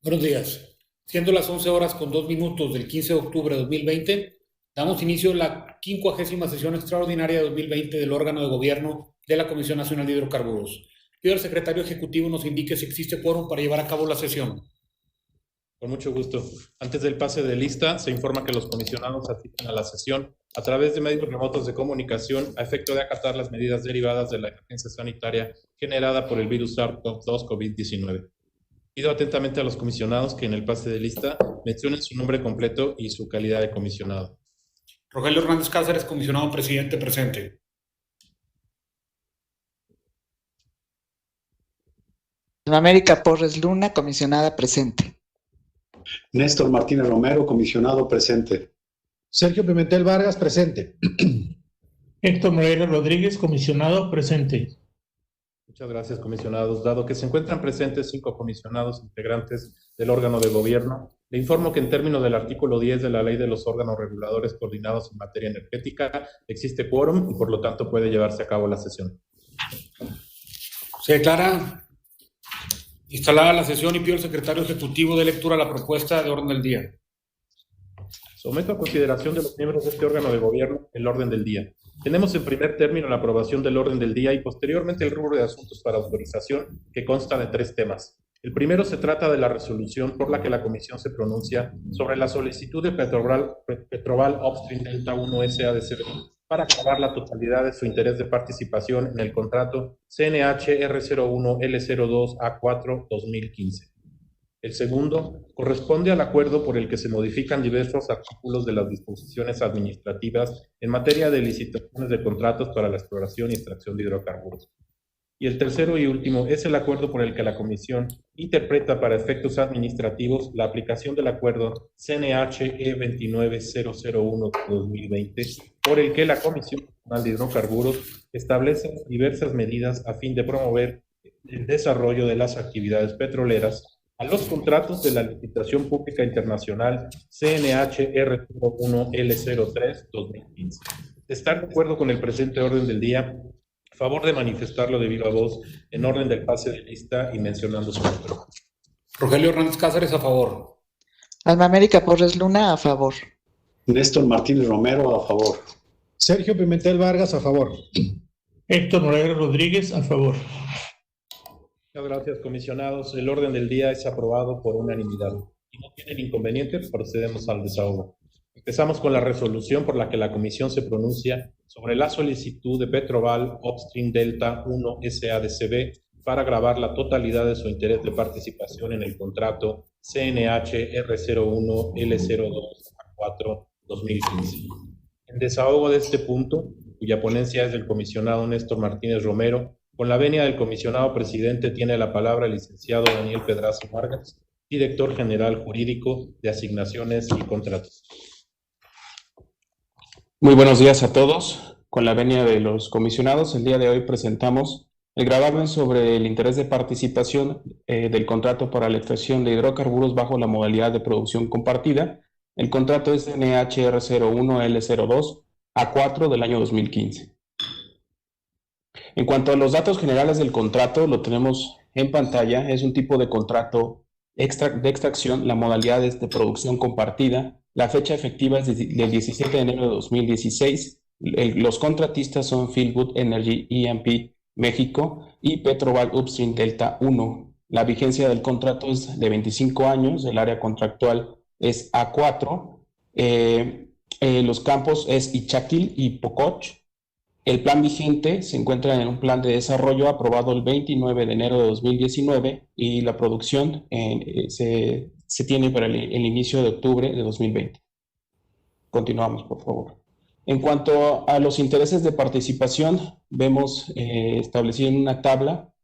Buenos días. Siendo las 11 horas con 2 minutos del 15 de octubre de 2020, damos inicio a la 50ª sesión extraordinaria de 2020 del órgano de gobierno de la Comisión Nacional de Hidrocarburos. Pido al secretario ejecutivo nos indique si existe quórum para llevar a cabo la sesión. Con mucho gusto. Antes del pase de lista, se informa que los comisionados asisten a la sesión a través de medios remotos de comunicación a efecto de acatar las medidas derivadas de la emergencia sanitaria generada por el virus SARS-CoV-2 COVID-19. Pido atentamente a los comisionados que en el pase de lista mencionen su nombre completo y su calidad de comisionado. Rogelio Hernández Cáceres, comisionado presidente, presente. América Porres Luna, comisionada, presente. Néstor Martínez Romero, comisionado, presente. Sergio Pimentel Vargas, presente. Héctor Moreira Rodríguez, comisionado, presente. Muchas gracias, comisionados. Dado que se encuentran presentes 5 comisionados integrantes del órgano de gobierno, le informo que en términos del artículo 10 de la Ley de los Órganos Reguladores Coordinados en Materia Energética, existe quórum y por lo tanto puede llevarse a cabo la sesión. Se declara instalada la sesión y pido al secretario ejecutivo de lectura la propuesta de orden del día. Someto a consideración de los miembros de este órgano de gobierno el orden del día. Tenemos en primer término la aprobación del orden del día y posteriormente el rubro de asuntos para autorización, que consta de 3 temas. El primero se trata de la resolución por la que la Comisión se pronuncia sobre la solicitud de Petroval Upstream Delta 1 SADCB para acabar la totalidad de su interés de participación en el contrato CNH R01 L02 A4 2015. El segundo corresponde al acuerdo por el que se modifican diversos artículos de las disposiciones administrativas en materia de licitaciones de contratos para la exploración y extracción de hidrocarburos. Y el tercero y último es el acuerdo por el que la Comisión interpreta para efectos administrativos la aplicación del acuerdo CNH E29001-2020, por el que la Comisión Nacional de Hidrocarburos establece diversas medidas a fin de promover el desarrollo de las actividades petroleras a los contratos de la licitación pública internacional CNH R01 L03 2015. De estar de acuerdo con el presente orden del día, a favor de manifestarlo de viva voz en orden del pase de lista y mencionando su nombre. Rogelio Hernández Cáceres, a favor. Alma América Porres Luna, a favor. Néstor Martínez Romero, a favor. Sergio Pimentel Vargas, a favor. Héctor Moreira Rodríguez, a favor. Muchas gracias, comisionados. El orden del día es aprobado por unanimidad. Si no tienen inconvenientes, procedemos al desahogo. Empezamos con la resolución por la que la Comisión se pronuncia sobre la solicitud de Petroval Upstream Delta 1 SADCB para gravar la totalidad de su interés de participación en el contrato CNH R01 L02 A4 2015. En desahogo de este punto, cuya ponencia es del comisionado Néstor Martínez Romero, con la venia del comisionado presidente tiene la palabra el licenciado Daniel Pedraza Vargas, director general jurídico de asignaciones y contratos. Muy buenos días a todos. Con la venia de los comisionados, el día de hoy presentamos el gravamen sobre el interés de participación del contrato para la extracción de hidrocarburos bajo la modalidad de producción compartida. El contrato es NHR01L02 A4 del año 2015. En cuanto a los datos generales del contrato, lo tenemos en pantalla. Es un tipo de contrato de extracción, la modalidad es de producción compartida. La fecha efectiva es del 17 de enero de 2016. Los contratistas son Fieldwood Energy E&P México y Petroval Upstream Delta 1. La vigencia del contrato es de 25 años, el área contractual es A4. Los campos es Ixtaquil y Pococh. El plan vigente se encuentra en un plan de desarrollo aprobado el 29 de enero de 2019 y la producción se tiene para el inicio de octubre de 2020. Continuamos, por favor. En cuanto a los intereses de participación, vemos establecido en una tabla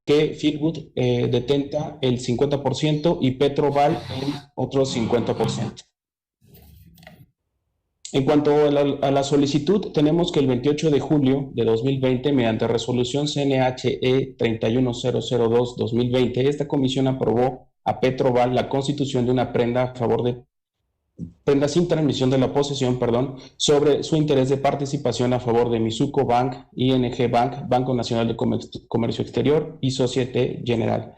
que Fieldwood detenta el 50% y Petroval el otro 50%. En cuanto a la solicitud, tenemos que el 28 de julio de 2020, mediante resolución CNHE 31002-2020, esta comisión aprobó a Petroval la constitución de una prenda a favor de prenda sin transmisión de la posesión, sobre su interés de participación a favor de Mizuho Bank, ING Bank, Banco Nacional de Comercio Exterior y Societe General.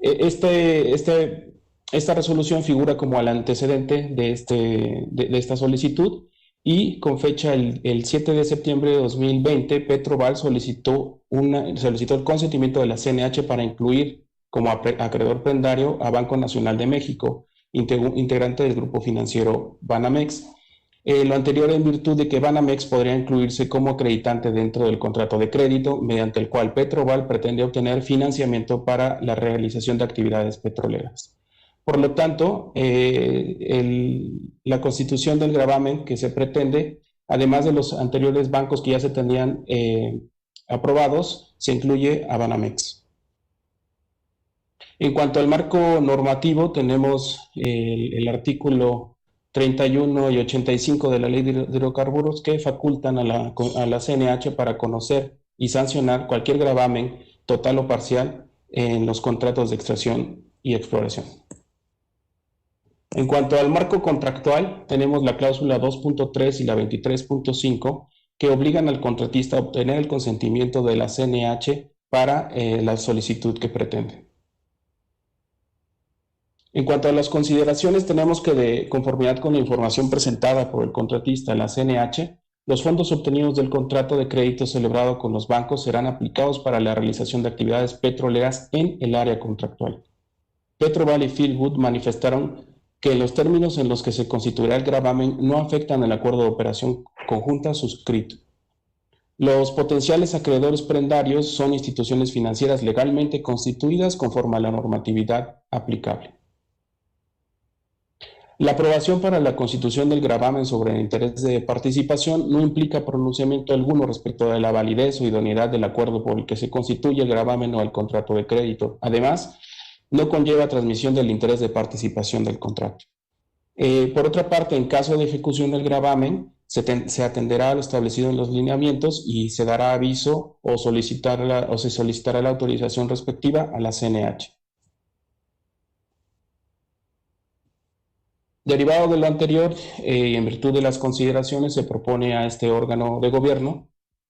Este Esta resolución figura como el antecedente de esta solicitud y con fecha el 7 de septiembre de 2020, Petroval solicitó el consentimiento de la CNH para incluir como acreedor prendario a Banco Nacional de México, integrante del grupo financiero Banamex. Lo anterior en virtud de que Banamex podría incluirse como acreditante dentro del contrato de crédito, mediante el cual Petroval pretende obtener financiamiento para la realización de actividades petroleras. Por lo tanto, la constitución del gravamen que se pretende, además de los anteriores bancos que ya se tenían aprobados, se incluye a Banamex. En cuanto al marco normativo, tenemos el artículo 31 y 85 de la Ley de Hidrocarburos que facultan a la CNH para conocer y sancionar cualquier gravamen total o parcial en los contratos de extracción y exploración. En cuanto al marco contractual, tenemos la cláusula 2.3 y la 23.5 que obligan al contratista a obtener el consentimiento de la CNH para la solicitud que pretende. En cuanto a las consideraciones, tenemos que de conformidad con la información presentada por el contratista a la CNH, los fondos obtenidos del contrato de crédito celebrado con los bancos serán aplicados para la realización de actividades petroleras en el área contractual. Petroval y Fieldwood manifestaron que los términos en los que se constituirá el gravamen no afectan el acuerdo de operación conjunta suscrito. Los potenciales acreedores prendarios son instituciones financieras legalmente constituidas conforme a la normatividad aplicable. La aprobación para la constitución del gravamen sobre el interés de participación no implica pronunciamiento alguno respecto de la validez o idoneidad del acuerdo por el que se constituye el gravamen o el contrato de crédito. Además, no conlleva transmisión del interés de participación del contrato. Por otra parte, en caso de ejecución del gravamen, se atenderá a lo establecido en los lineamientos y se dará aviso o se solicitará la autorización respectiva a la CNH. Derivado de lo anterior, en virtud de las consideraciones, se propone a este órgano de gobierno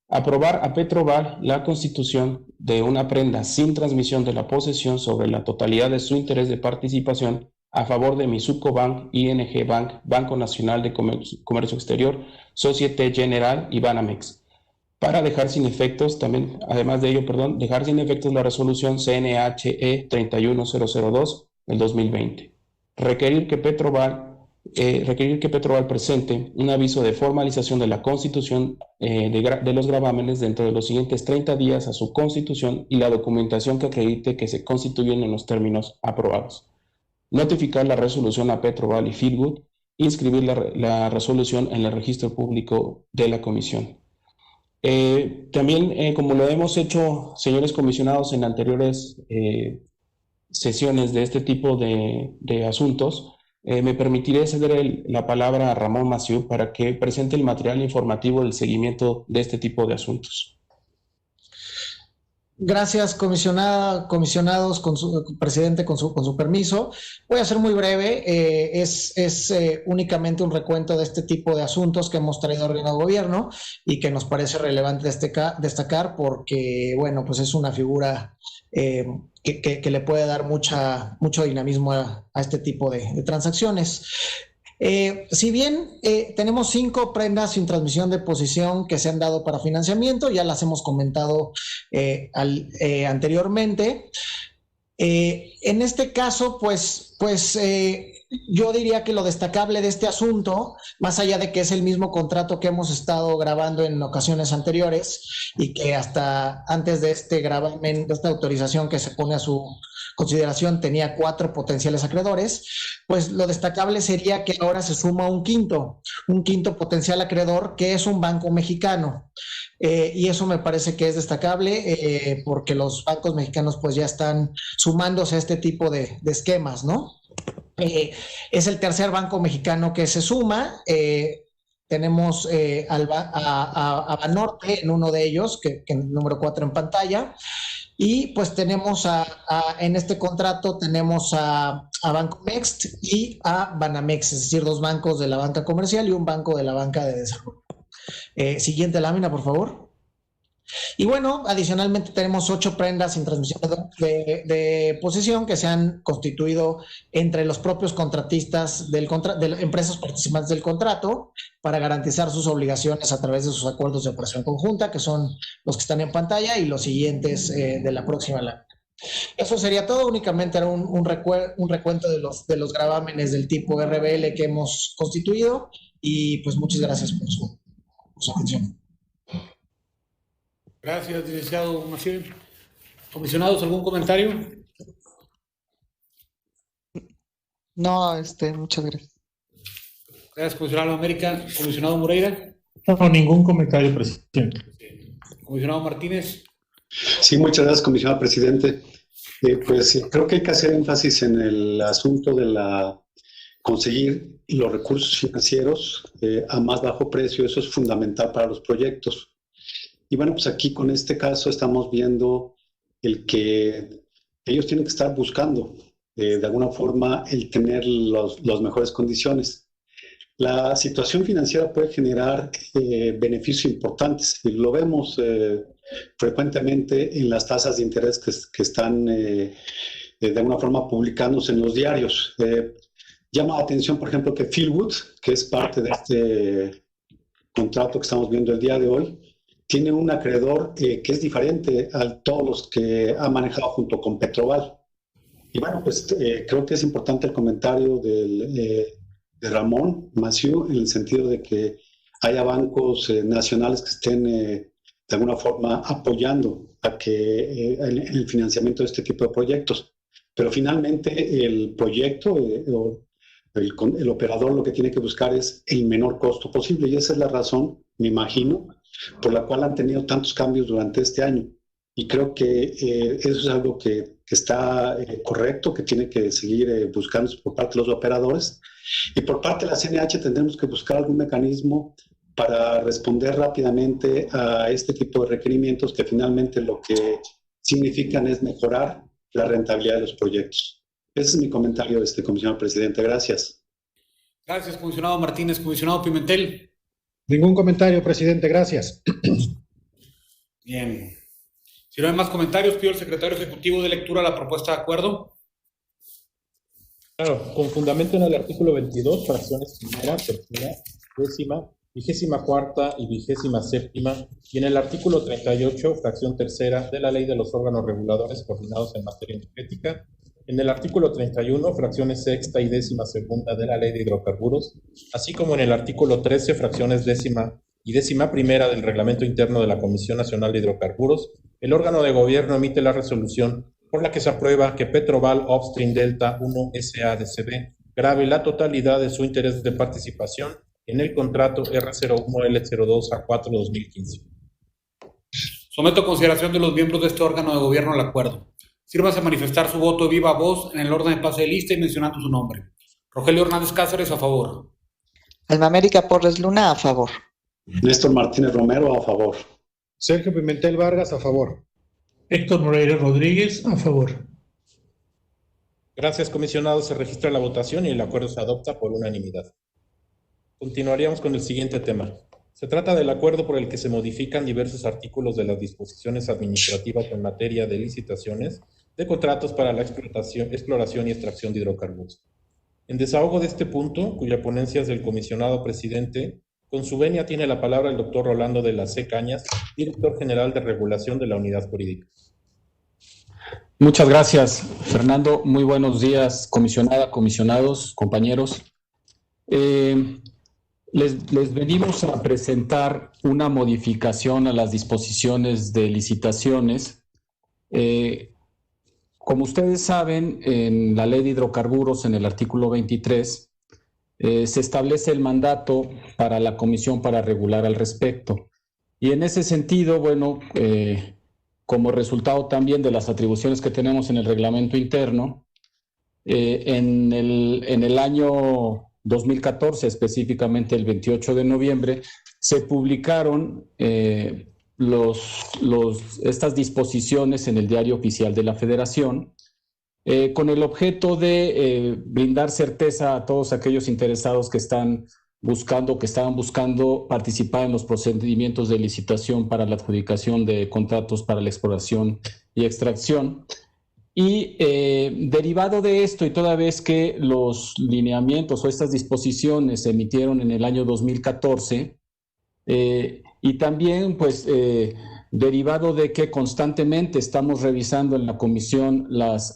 aprobar a Petroval la constitución de una prenda sin transmisión de la posesión sobre la totalidad de su interés de participación a favor de Mizuho Bank, ING Bank, Banco Nacional de Comercio Exterior, Societe Generale y Banamex, para dejar sin efectos, también, además de ello, dejar sin efectos la resolución CNHE 31002 del 2020. Requerir que Petroval presente un aviso de formalización de la constitución de los gravámenes dentro de los siguientes 30 días a su constitución y la documentación que acredite que se constituyen en los términos aprobados. Notificar la resolución a Petroval y Fieldwood, inscribir la resolución en el registro público de la comisión. También, como lo hemos hecho, señores comisionados, en anteriores sesiones de este tipo de asuntos, me permitiré ceder la palabra a Ramón Massieu para que presente el material informativo del seguimiento de este tipo de asuntos. Gracias, comisionados, presidente, con su permiso. Voy a ser muy breve. Es únicamente un recuento de este tipo de asuntos que hemos traído al órgano de gobierno y que nos parece relevante destacar porque, bueno, pues es una figura que le puede dar mucho dinamismo a este tipo de transacciones. Si bien tenemos 5 prendas sin transmisión de posesión que se han dado para financiamiento, ya las hemos comentado anteriormente. En este caso, pues yo diría que lo destacable de este asunto, más allá de que es el mismo contrato que hemos estado grabando en ocasiones anteriores y que hasta antes de este gravamen, de esta autorización que se pone a su consideración, tenía 4 potenciales acreedores, pues lo destacable sería que ahora se suma un quinto potencial acreedor, que es un banco mexicano. Y eso me parece que es destacable porque los bancos mexicanos pues ya están sumándose a este tipo de esquemas, ¿no? Es el tercer banco mexicano que se suma. Tenemos a Banorte en uno de ellos, que el número 4 en pantalla. Y pues tenemos en este contrato tenemos a Bancomext y a Banamex, es decir, 2 bancos de la banca comercial y un banco de la banca de desarrollo. Siguiente lámina, por favor. Y bueno, adicionalmente tenemos 8 prendas sin transmisión de posesión que se han constituido entre los propios contratistas de empresas participantes del contrato para garantizar sus obligaciones a través de sus acuerdos de operación conjunta, que son los que están en pantalla y los siguientes de la próxima lámina. Eso sería todo, únicamente era un recuento de los gravámenes del tipo RBL que hemos constituido y pues muchas gracias por su atención. Gracias, licenciado Maciel. Comisionados, ¿algún comentario? No, muchas gracias. Gracias, comisionado América. Comisionado Moreira. No, ningún comentario, presidente. Comisionado Martínez. Sí, muchas gracias, comisionado presidente. Pues creo que hay que hacer énfasis en el asunto de conseguir los recursos financieros a más bajo precio. Eso es fundamental para los proyectos. Y bueno, pues aquí con este caso estamos viendo el que ellos tienen que estar buscando de alguna forma el tener las mejores condiciones. La situación financiera puede generar beneficios importantes y lo vemos frecuentemente en las tasas de interés que están de alguna forma publicándose en los diarios. Llama la atención, por ejemplo, que Philwood, que es parte de este contrato que estamos viendo el día de hoy, tiene un acreedor que es diferente a todos los que ha manejado junto con Petroval. Y bueno, pues creo que es importante el comentario de Ramón Maciú, en el sentido de que haya bancos nacionales que estén de alguna forma apoyando a que en el financiamiento de este tipo de proyectos. Pero finalmente el proyecto, el operador lo que tiene que buscar es el menor costo posible, y esa es la razón, me imagino, por la cual han tenido tantos cambios durante este año. Y creo que eso es algo que está correcto, que tiene que seguir buscándose por parte de los operadores. Y por parte de la CNH tendremos que buscar algún mecanismo para responder rápidamente a este tipo de requerimientos que finalmente lo que significan es mejorar la rentabilidad de los proyectos. Ese es mi comentario, comisionado presidente. Gracias. Gracias, comisionado Martínez. Comisionado Pimentel. Ningún comentario, presidente. Gracias. Bien. Si no hay más comentarios, pido al secretario ejecutivo de lectura la propuesta de acuerdo. Claro, con fundamento en el artículo 22, fracciones primera, tercera, décima, 24ª y 27ª, y en el artículo 38, fracción tercera de la Ley de los órganos reguladores coordinados en materia energética, en el artículo 31, fracciones sexta y 12ª de la Ley de Hidrocarburos, así como en el artículo 13, fracciones 10ª y 11ª del Reglamento Interno de la Comisión Nacional de Hidrocarburos, el órgano de gobierno emite la resolución por la que se aprueba que Petroval Upstream Delta 1 S.A.D.C.B. grave la totalidad de su interés de participación en el contrato R01L02A4-2015. Someto a consideración de los miembros de este órgano de gobierno al acuerdo. Sírvase a manifestar su voto de viva voz en el orden de pase de lista y mencionando su nombre. Rogelio Hernández Cáceres, a favor. Alma América Porres Luna, a favor. Néstor Martínez Romero, a favor. Sergio Pimentel Vargas, a favor. Héctor Moreira Rodríguez, a favor. Gracias, comisionado. Se registra la votación y el acuerdo se adopta por unanimidad. Continuaríamos con el siguiente tema. Se trata del acuerdo por el que se modifican diversos artículos de las disposiciones administrativas en materia de licitaciones de contratos para la exploración y extracción de hidrocarburos. En desahogo de este punto, cuya ponencia es del comisionado presidente, con su venia tiene la palabra el doctor Rolando de la C. Cañas, director general de regulación de la unidad jurídica. Muchas gracias, Fernando. Muy buenos días, comisionada, comisionados, compañeros. Les venimos a presentar una modificación a las disposiciones de licitaciones. Como ustedes saben, en la Ley de Hidrocarburos, en el artículo 23, se establece el mandato para la Comisión para regular al respecto. Y en ese sentido, bueno, como resultado también de las atribuciones que tenemos en el reglamento interno, en el año 2014, específicamente el 28 de noviembre, se publicaron estas disposiciones en el Diario Oficial de la Federación, con el objeto de brindar certeza a todos aquellos interesados que están que estaban buscando participar en los procedimientos de licitación para la adjudicación de contratos para la exploración y extracción. Y derivado de esto, y toda vez que los lineamientos o estas disposiciones se emitieron en el año 2014, y también pues derivado de que constantemente estamos revisando en la comisión las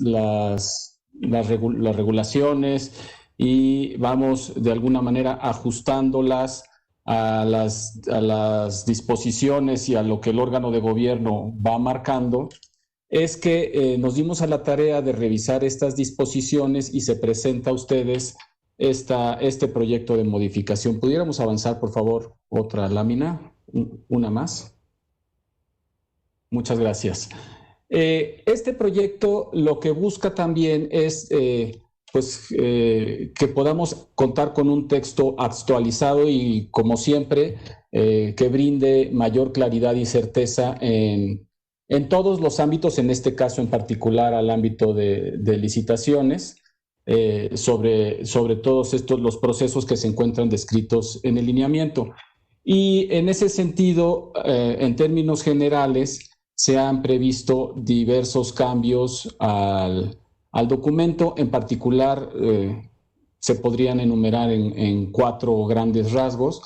regulaciones y vamos de alguna manera ajustándolas a las disposiciones y a lo que el órgano de gobierno va marcando, es que nos dimos a la tarea de revisar estas disposiciones y se presenta a ustedes este proyecto de modificación. ¿Pudiéramos avanzar, por favor, otra lámina? Una más. Muchas gracias. Este proyecto lo que busca también es que podamos contar con un texto actualizado y, como siempre, que brinde mayor claridad y certeza en todos los ámbitos, en este caso en particular al ámbito de licitaciones, sobre todos los procesos que se encuentran descritos en el lineamiento. Y en ese sentido, en términos generales, se han previsto diversos cambios al documento. En particular, se podrían enumerar en 4 grandes rasgos.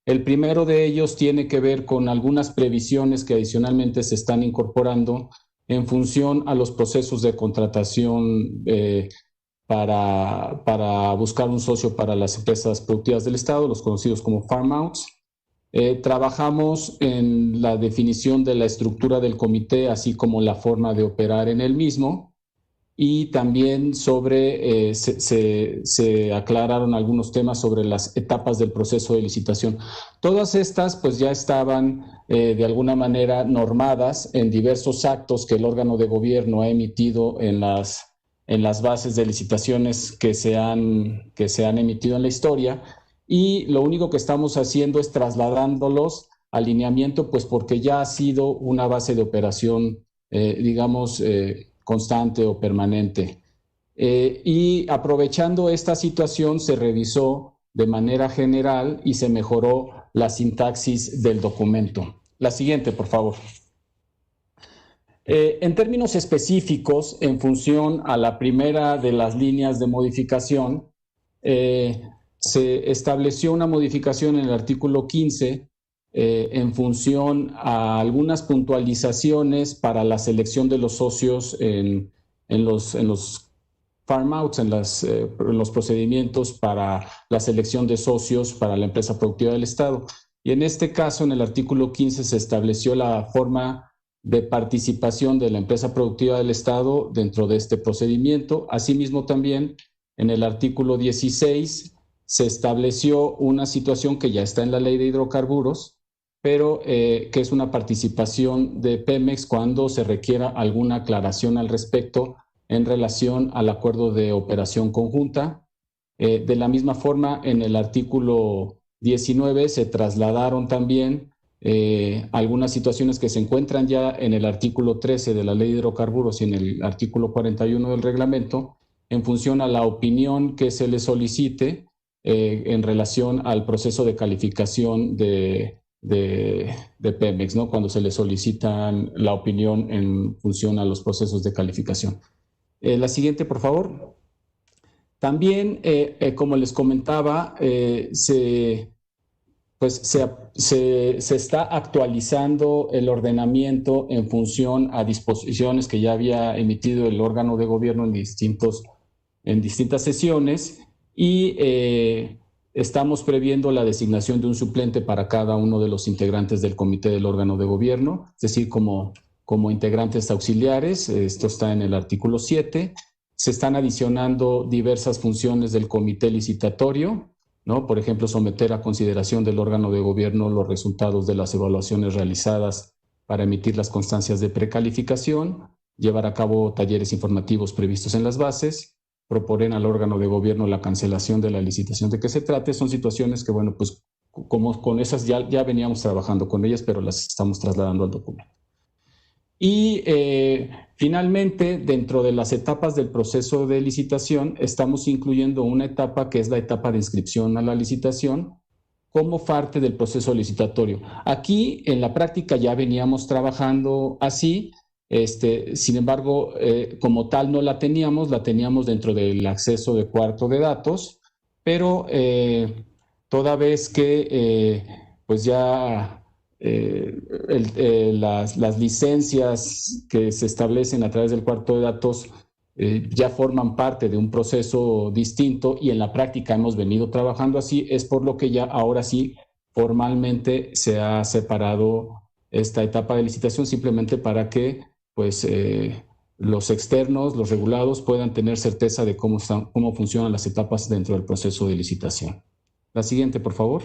El primero de ellos tiene que ver con algunas previsiones que adicionalmente se están incorporando en función a los procesos de contratación para buscar un socio para las empresas productivas del Estado, los conocidos como farm outs. Trabajamos en la definición de la estructura del comité, así como la forma de operar en el mismo. Y también se aclararon algunos temas sobre las etapas del proceso de licitación. Todas estas pues ya estaban de alguna manera normadas en diversos actos que el órgano de gobierno ha emitido en las bases de licitaciones que se han emitido en la historia, y lo único que estamos haciendo es trasladándolos al lineamiento, pues porque ya ha sido una base de operación, constante o permanente. Y aprovechando esta situación, se revisó de manera general y se mejoró la sintaxis del documento. La siguiente, por favor. En términos específicos, en función a la primera de las líneas de modificación, se estableció una modificación en el artículo 15 en función a algunas puntualizaciones para la selección de los socios en los farm outs, en los procedimientos para la selección de socios para la empresa productiva del Estado. Y en este caso, en el artículo 15, se estableció la forma de participación de la empresa productiva del Estado dentro de este procedimiento. Asimismo, también en el artículo 16 se estableció una situación que ya está en la Ley de Hidrocarburos, pero que es una participación de Pemex cuando se requiera alguna aclaración al respecto en relación al acuerdo de operación conjunta. De la misma forma, en el artículo 19 se trasladaron también algunas situaciones que se encuentran ya en el artículo 13 de la Ley de Hidrocarburos y en el artículo 41 del reglamento, en función a la opinión que se le solicite en relación al proceso de calificación de Pemex, ¿no? Cuando se le solicitan la opinión en función a los procesos de calificación. La siguiente, por favor. También, como les comentaba, se está actualizando el ordenamiento en función a disposiciones que ya había emitido el órgano de gobierno en distintas sesiones, y estamos previendo la designación de un suplente para cada uno de los integrantes del comité del órgano de gobierno, es decir, como integrantes auxiliares. Esto está en el artículo 7. Se están adicionando diversas funciones del comité licitatorio, ¿no? Por ejemplo, someter a consideración del órgano de gobierno los resultados de las evaluaciones realizadas para emitir las constancias de precalificación, llevar a cabo talleres informativos previstos en las bases, proponer al órgano de gobierno la cancelación de la licitación de que se trate. Son situaciones que, bueno, pues como con esas ya veníamos trabajando con ellas, pero las estamos trasladando al documento. Y finalmente, dentro de las etapas del proceso de licitación, estamos incluyendo una etapa que es la etapa de inscripción a la licitación, como parte del proceso licitatorio. Aquí, en la práctica, ya veníamos trabajando así. Sin embargo, como tal no la teníamos dentro del acceso de cuarto de datos, pero toda vez que pues ya las licencias que se establecen a través del cuarto de datos ya forman parte de un proceso distinto y en la práctica hemos venido trabajando así, es por lo que ya ahora sí formalmente se ha separado esta etapa de licitación simplemente para que pues los externos, los regulados puedan tener certeza de cómo funcionan las etapas dentro del proceso de licitación. La siguiente, por favor.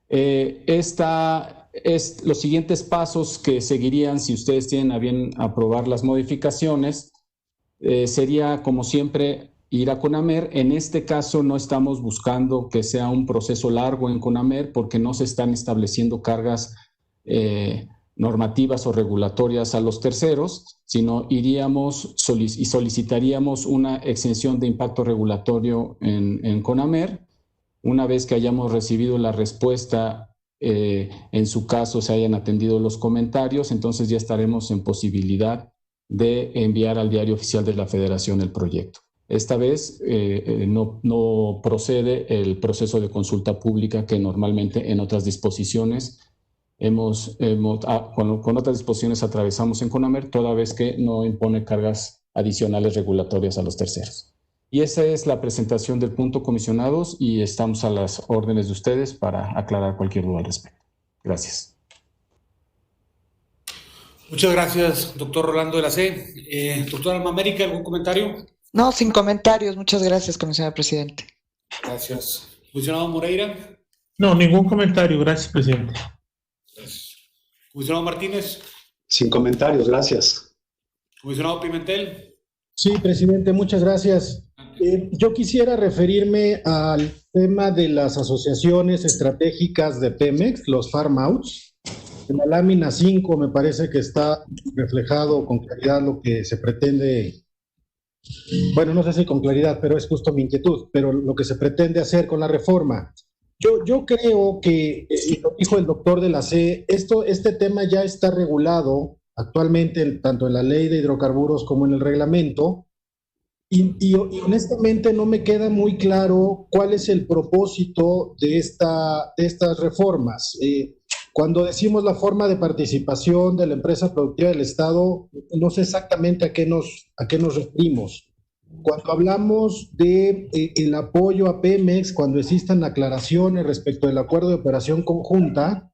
Los siguientes pasos que seguirían si ustedes tienen a bien aprobar las modificaciones sería, como siempre, ir a CONAMER. En este caso no estamos buscando que sea un proceso largo en CONAMER porque no se están estableciendo cargas normativas o regulatorias a los terceros, sino iríamos y solicitaríamos una exención de impacto regulatorio en CONAMER. Una vez que hayamos recibido la respuesta, en su caso se hayan atendido los comentarios, entonces ya estaremos en posibilidad de enviar al Diario Oficial de la Federación el proyecto. Esta vez no procede el proceso de consulta pública que normalmente en otras disposiciones con otras disposiciones atravesamos en CONAMER, toda vez que no impone cargas adicionales regulatorias a los terceros. Y esa es la presentación del punto, comisionados, y estamos a las órdenes de ustedes para aclarar cualquier duda al respecto. Gracias. Muchas gracias, doctor Rolando de la C. Doctor Alma América, ¿algún comentario? No, sin comentarios. Muchas gracias, comisionado presidente. Gracias. Comisionado Moreira. No, ningún comentario. Gracias, presidente. Gracias. Comisionado Martínez. Sin comentarios, gracias. Comisionado Pimentel. Sí, presidente, muchas gracias. Yo quisiera referirme al tema de las asociaciones estratégicas de Pemex, los farm outs. En la lámina 5 me parece que está reflejado con claridad lo que se pretende, bueno, no sé si con claridad, pero es justo mi inquietud, pero lo que se pretende hacer con la reforma. Yo creo que, y lo dijo el doctor de la C, este tema ya está regulado actualmente tanto en la ley de hidrocarburos como en el reglamento, y honestamente no me queda muy claro cuál es el propósito de estas reformas. Cuando decimos la forma de participación de la empresa productiva del Estado, no sé exactamente a qué nos referimos. Cuando hablamos de el apoyo a Pemex, cuando existan aclaraciones respecto del acuerdo de operación conjunta,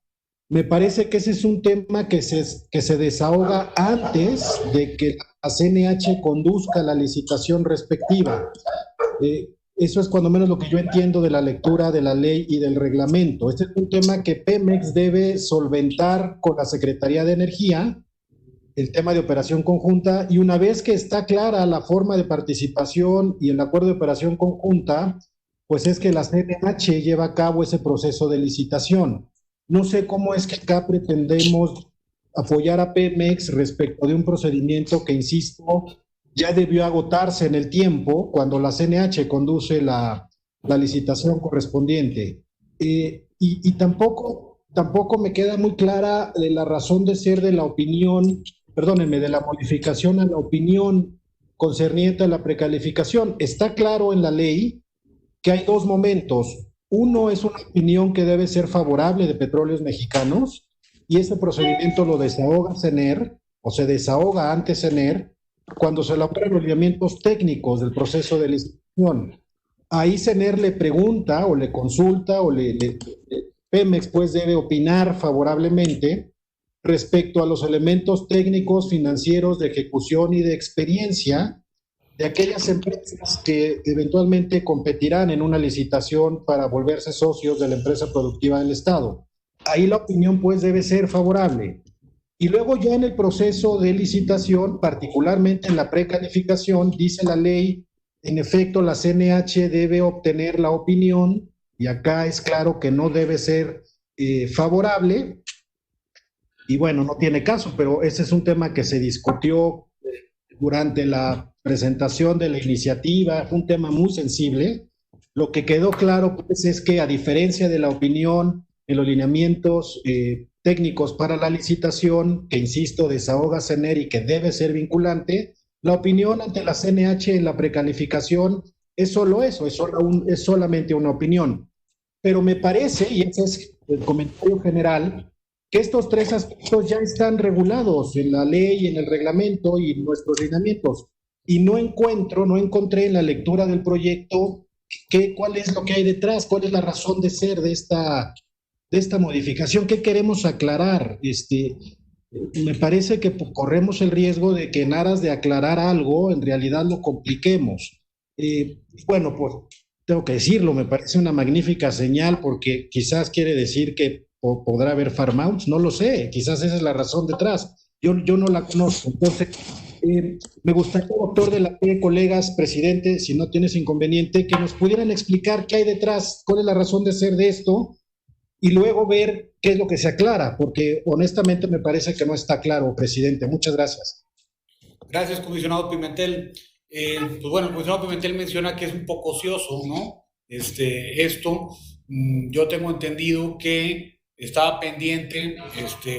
me parece que ese es un tema que se desahoga antes de que la CNH conduzca la licitación respectiva. Eso es cuando menos lo que yo entiendo de la lectura de la ley y del reglamento. Este es un tema que Pemex debe solventar con la Secretaría de Energía, el tema de operación conjunta, y una vez que está clara la forma de participación y el acuerdo de operación conjunta, pues es que la CNH lleva a cabo ese proceso de licitación. No sé cómo es que acá pretendemos apoyar a Pemex respecto de un procedimiento que, insisto, ya debió agotarse en el tiempo cuando la CNH conduce la licitación correspondiente. Y tampoco me queda muy clara la razón de ser de la opinión, perdónenme, de la modificación a la opinión concerniente a la precalificación. Está claro en la ley que hay dos momentos. Uno es una opinión que debe ser favorable de Petróleos Mexicanos, y ese procedimiento lo desahoga CENER, o se desahoga ante CENER, cuando se elaboran los lineamientos técnicos del proceso de licitación. Ahí CENER le pregunta o le consulta Pemex pues debe opinar favorablemente respecto a los elementos técnicos, financieros, de ejecución y de experiencia de aquellas empresas que eventualmente competirán en una licitación para volverse socios de la empresa productiva del Estado. Ahí la opinión pues debe ser favorable. Y luego ya en el proceso de licitación, particularmente en la precalificación, dice la ley, en efecto la CNH debe obtener la opinión, y acá es claro que no debe ser favorable, y bueno, no tiene caso, pero ese es un tema que se discutió durante la presentación de la iniciativa, un tema muy sensible, Lo que quedó claro pues, es que a diferencia de la opinión en los lineamientos técnicos para la licitación, que insisto, desahoga CNER y que debe ser vinculante, la opinión ante la CNH en la precalificación es solo eso, es solamente una opinión. Pero me parece, y ese es el comentario general, que estos tres aspectos ya están regulados en la ley, en el reglamento y en nuestros lineamientos. Y no encontré en la lectura del proyecto cuál es lo que hay detrás, cuál es la razón de ser de esta modificación, qué queremos aclarar. Me parece que corremos el riesgo de que en aras de aclarar algo, en realidad lo compliquemos. Bueno, pues tengo que decirlo, me parece una magnífica señal porque quizás quiere decir que podrá haber farm outs, no lo sé, quizás esa es la razón detrás. Yo no la conozco, entonces me gustaría, doctor de la P, colegas, presidente, si no tienes inconveniente, que nos pudieran explicar qué hay detrás, cuál es la razón de ser de esto, y luego ver qué es lo que se aclara, porque honestamente me parece que no está claro, presidente. Muchas gracias. Gracias, comisionado Pimentel. Pues bueno, el comisionado Pimentel menciona que es un poco ocioso, ¿no? Yo tengo entendido que estaba pendiente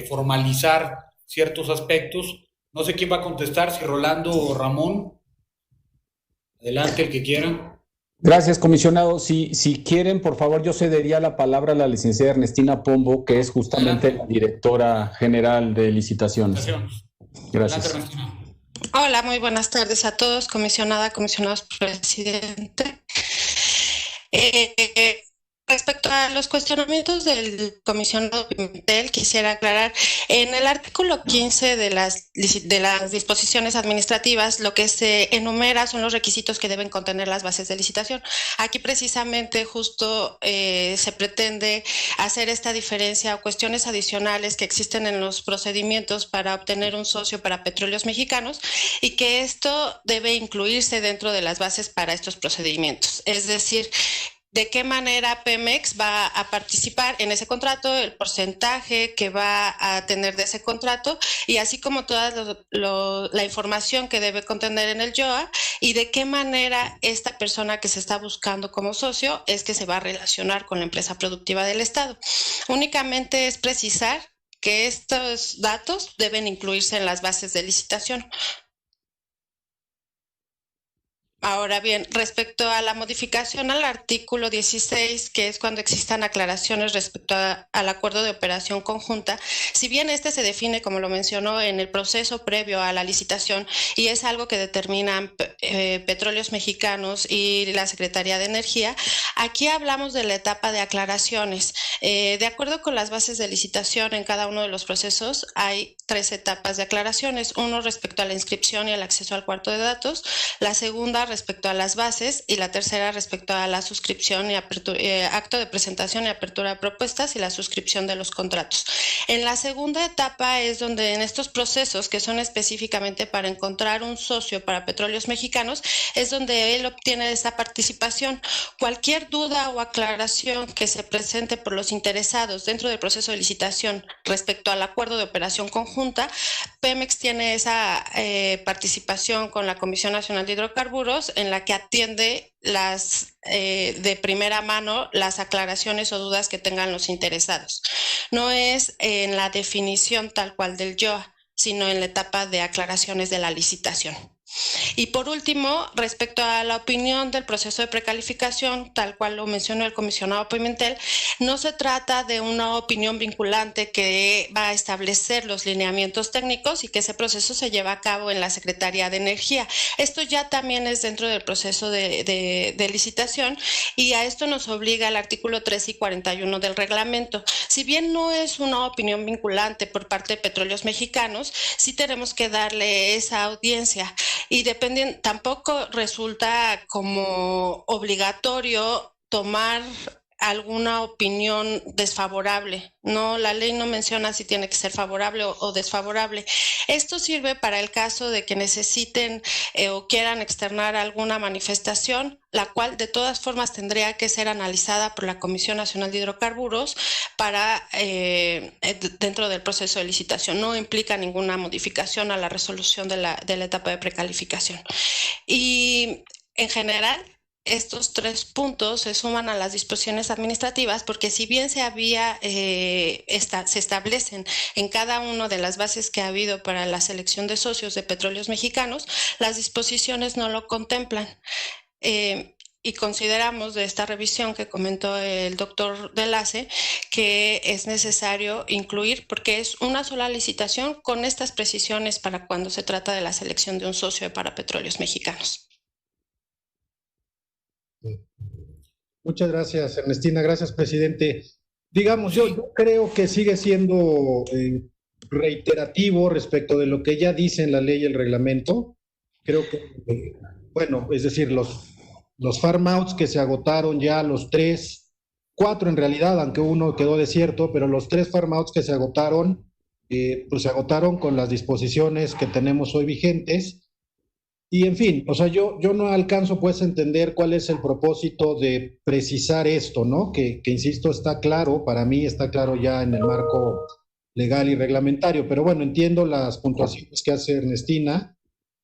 formalizar ciertos aspectos. No sé quién va a contestar, si Rolando o Ramón. Adelante, el que quiera. Gracias, comisionado. Si quieren, por favor, yo cedería la palabra a la licenciada Ernestina Pombo, que es justamente la directora general de licitaciones. Gracias. Adelante, Ernestina. Hola, muy buenas tardes a todos, comisionada, comisionados, presidente. Respecto a los cuestionamientos del comisionado Pimentel, quisiera aclarar, en el artículo 15 de las disposiciones administrativas, lo que se enumera son los requisitos que deben contener las bases de licitación. Aquí precisamente justo se pretende hacer esta diferencia o cuestiones adicionales que existen en los procedimientos para obtener un socio para Petróleos Mexicanos y que esto debe incluirse dentro de las bases para estos procedimientos. Es decir, de qué manera Pemex va a participar en ese contrato, el porcentaje que va a tener de ese contrato y así como toda la información que debe contener en el YOA y de qué manera esta persona que se está buscando como socio es que se va a relacionar con la empresa productiva del Estado. Únicamente es precisar que estos datos deben incluirse en las bases de licitación. Ahora bien, respecto a la modificación al artículo 16, que es cuando existan aclaraciones respecto al acuerdo de operación conjunta, si bien este se define, como lo mencionó, en el proceso previo a la licitación y es algo que determinan Petróleos Mexicanos y la Secretaría de Energía, aquí hablamos de la etapa de aclaraciones. De acuerdo con las bases de licitación, en cada uno de los procesos hay 3 etapas de aclaraciones. Uno respecto a la inscripción y el acceso al cuarto de datos, la segunda respecto a las bases y la tercera respecto a la suscripción y acto de presentación y apertura de propuestas y la suscripción de los contratos. En la segunda etapa es donde en estos procesos que son específicamente para encontrar un socio para Petróleos Mexicanos es donde él obtiene esa participación. Cualquier duda o aclaración que se presente por los interesados dentro del proceso de licitación respecto al acuerdo de operación conjunta, Pemex tiene esa participación con la Comisión Nacional de Hidrocarburos en la que atiende de primera mano las aclaraciones o dudas que tengan los interesados. No es en la definición tal cual del YOA, sino en la etapa de aclaraciones de la licitación. Y por último, respecto a la opinión del proceso de precalificación, tal cual lo mencionó el comisionado Pimentel, no se trata de una opinión vinculante que va a establecer los lineamientos técnicos y que ese proceso se lleva a cabo en la Secretaría de Energía. Esto ya también es dentro del proceso de licitación y a esto nos obliga el artículo 13 y 41 del reglamento. Si bien no es una opinión vinculante por parte de Petróleos Mexicanos, sí tenemos que darle esa audiencia. Y tampoco resulta como obligatorio tomar alguna opinión desfavorable. No, la ley no menciona si tiene que ser favorable o desfavorable. Esto sirve para el caso de que necesiten o quieran externar alguna manifestación, la cual de todas formas tendría que ser analizada por la Comisión Nacional de Hidrocarburos para dentro del proceso de licitación. No implica ninguna modificación a la resolución de la etapa de precalificación. Y en general, estos 3 puntos se suman a las disposiciones administrativas, porque si bien se establecen en cada una de las bases que ha habido para la selección de socios de Petróleos Mexicanos, las disposiciones no lo contemplan. Y consideramos de esta revisión que comentó el doctor Delace que es necesario incluir, porque es una sola licitación con estas precisiones para cuando se trata de la selección de un socio de Petróleos Mexicanos. Muchas gracias, Ernestina. Gracias, presidente. Digamos, yo creo que sigue siendo reiterativo respecto de lo que ya dice en la ley y el reglamento. Creo que, bueno, es decir, los farm outs que se agotaron ya, los 4 en realidad, aunque uno quedó desierto, pero los 3 farm outs que se agotaron, pues se agotaron con las disposiciones que tenemos hoy vigentes. Y en fin, o sea, yo no alcanzo pues a entender cuál es el propósito de precisar esto, ¿no? Que insisto, está claro, para mí está claro ya en el marco legal y reglamentario, pero bueno, entiendo las puntuaciones que hace Ernestina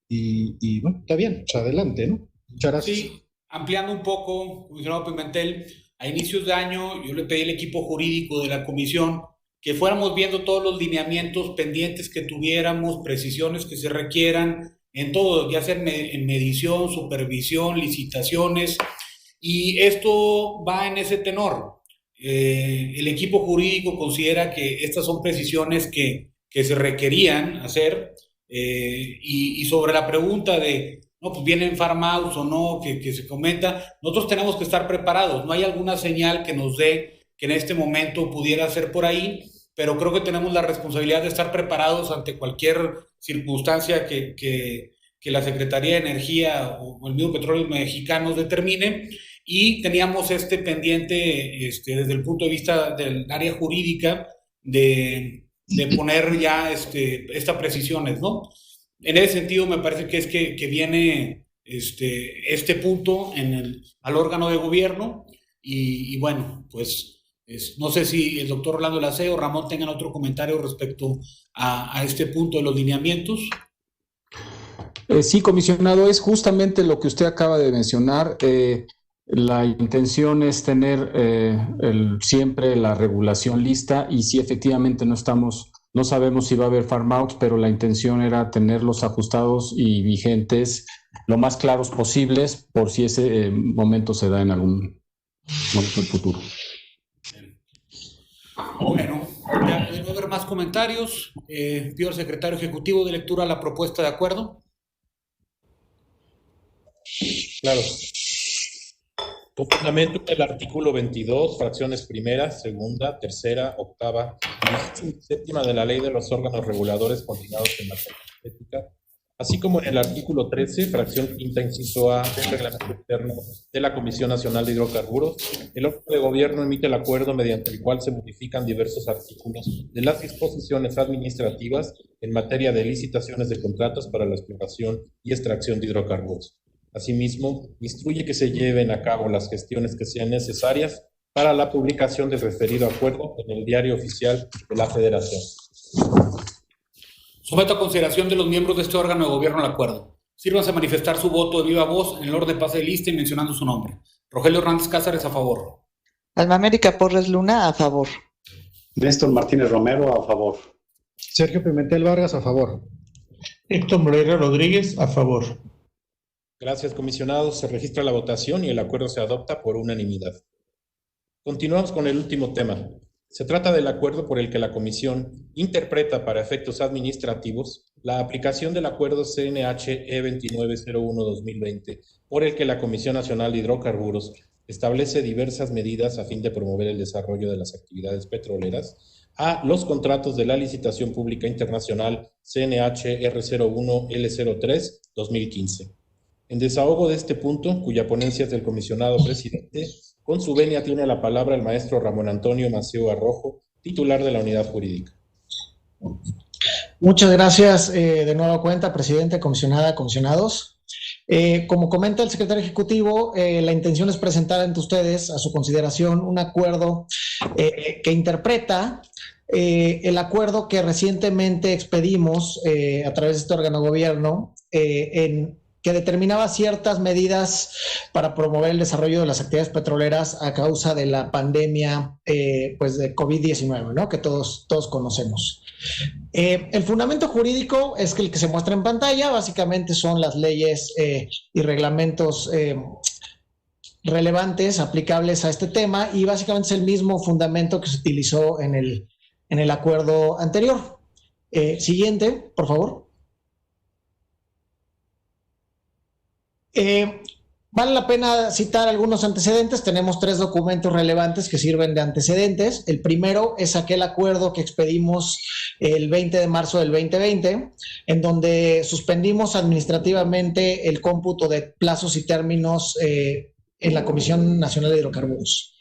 y bueno, está bien, pues adelante, ¿no? Muchas gracias. Sí, ampliando un poco, comisionado Pimentel, a inicios de año yo le pedí al equipo jurídico de la comisión que fuéramos viendo todos los lineamientos pendientes que tuviéramos, precisiones que se requieran, en todo, ya sea en medición, supervisión, licitaciones, y esto va en ese tenor. El equipo jurídico considera que estas son precisiones que se requerían hacer, y sobre la pregunta de, no, pues vienen farm outs o no, que se comenta, nosotros tenemos que estar preparados. No hay alguna señal que nos dé que en este momento pudiera ser por ahí, pero creo que tenemos la responsabilidad de estar preparados ante cualquier circunstancia que la Secretaría de Energía o el mismo Petróleos Mexicanos determine, y teníamos pendiente desde el punto de vista del área jurídica de poner ya estas precisiones, ¿no? En ese sentido me parece que es que viene este punto al órgano de gobierno y bueno, pues no sé si el doctor Orlando Lacé o Ramón tengan otro comentario respecto a este punto de los lineamientos. Sí, comisionado, es justamente lo que usted acaba de mencionar. La intención es tener siempre la regulación lista, y si efectivamente no sabemos si va a haber farm outs, pero la intención era tenerlos ajustados y vigentes lo más claros posibles por si ese momento se da en algún momento futuro. Bueno, ya de no haber más comentarios, pido al secretario ejecutivo de lectura la propuesta de acuerdo. Claro. Con fundamento del artículo 22, fracciones primera, segunda, tercera, octava y séptima de la Ley de los órganos reguladores coordinados en materia energética, así como en el artículo 13, fracción quinta, inciso A del reglamento interno de la Comisión Nacional de Hidrocarburos, el órgano de gobierno emite el acuerdo mediante el cual se modifican diversos artículos de las disposiciones administrativas en materia de licitaciones de contratos para la exploración y extracción de hidrocarburos. Asimismo, instruye que se lleven a cabo las gestiones que sean necesarias para la publicación del referido acuerdo en el Diario Oficial de la Federación. Someto a consideración de los miembros de este órgano de gobierno el acuerdo. Sírvanse a manifestar su voto de viva voz en el orden de pase de lista y mencionando su nombre. Rogelio Hernández Cázares, a favor. Alma América Porres Luna, a favor. Néstor Martínez Romero, a favor. Sergio Pimentel Vargas, a favor. Héctor Moreira Rodríguez, a favor. Gracias, comisionados. Se registra la votación y el acuerdo se adopta por unanimidad. Continuamos con el último tema. Se trata del acuerdo por el que la Comisión interpreta para efectos administrativos la aplicación del acuerdo CNH-E 2901-2020, por el que la Comisión Nacional de Hidrocarburos establece diversas medidas a fin de promover el desarrollo de las actividades petroleras, a los contratos de la licitación pública internacional CNH-R01-L03-2015. En desahogo de este punto, cuya ponencia es del comisionado presidente, con su venia tiene la palabra el maestro Ramón Antonio Maceo Arrojo, titular de la unidad jurídica. Muchas gracias de nueva cuenta, presidente, comisionada, comisionados. Como comenta el secretario ejecutivo, la intención es presentar ante ustedes a su consideración un acuerdo que interpreta el acuerdo que recientemente expedimos a través de este órgano de gobierno que que determinaba ciertas medidas para promover el desarrollo de las actividades petroleras a causa de la pandemia pues de COVID-19, ¿no? Que todos conocemos. El fundamento jurídico es el que se muestra en pantalla. Básicamente son las leyes y reglamentos relevantes aplicables a este tema, y básicamente es el mismo fundamento que se utilizó en el acuerdo anterior. Siguiente, por favor. Vale la pena citar algunos antecedentes. Tenemos 3 documentos relevantes que sirven de antecedentes. El primero es aquel acuerdo que expedimos el 20 de marzo del 2020, en donde suspendimos administrativamente el cómputo de plazos y términos en la Comisión Nacional de Hidrocarburos,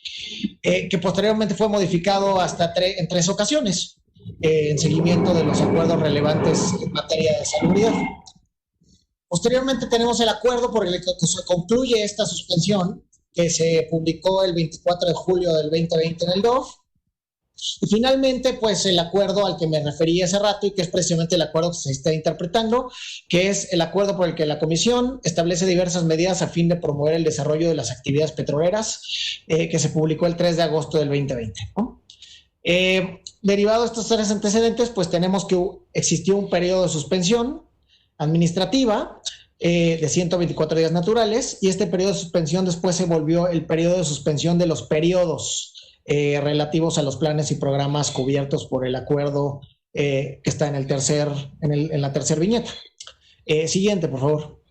que posteriormente fue modificado hasta en 3 ocasiones, en seguimiento de los acuerdos relevantes en materia de salubridad. Posteriormente tenemos el acuerdo por el que se concluye esta suspensión, que se publicó el 24 de julio del 2020 en el DOF. Y finalmente, pues el acuerdo al que me referí hace rato, y que es precisamente el acuerdo que se está interpretando, que es el acuerdo por el que la Comisión establece diversas medidas a fin de promover el desarrollo de las actividades petroleras, que se publicó el 3 de agosto del 2020, ¿no? Derivado de estos 3 antecedentes, pues tenemos que existió un periodo de suspensión administrativa de 124 días naturales, y este periodo de suspensión después se volvió el periodo de suspensión de los periodos relativos a los planes y programas cubiertos por el acuerdo que está en la tercera viñeta. Siguiente, por favor.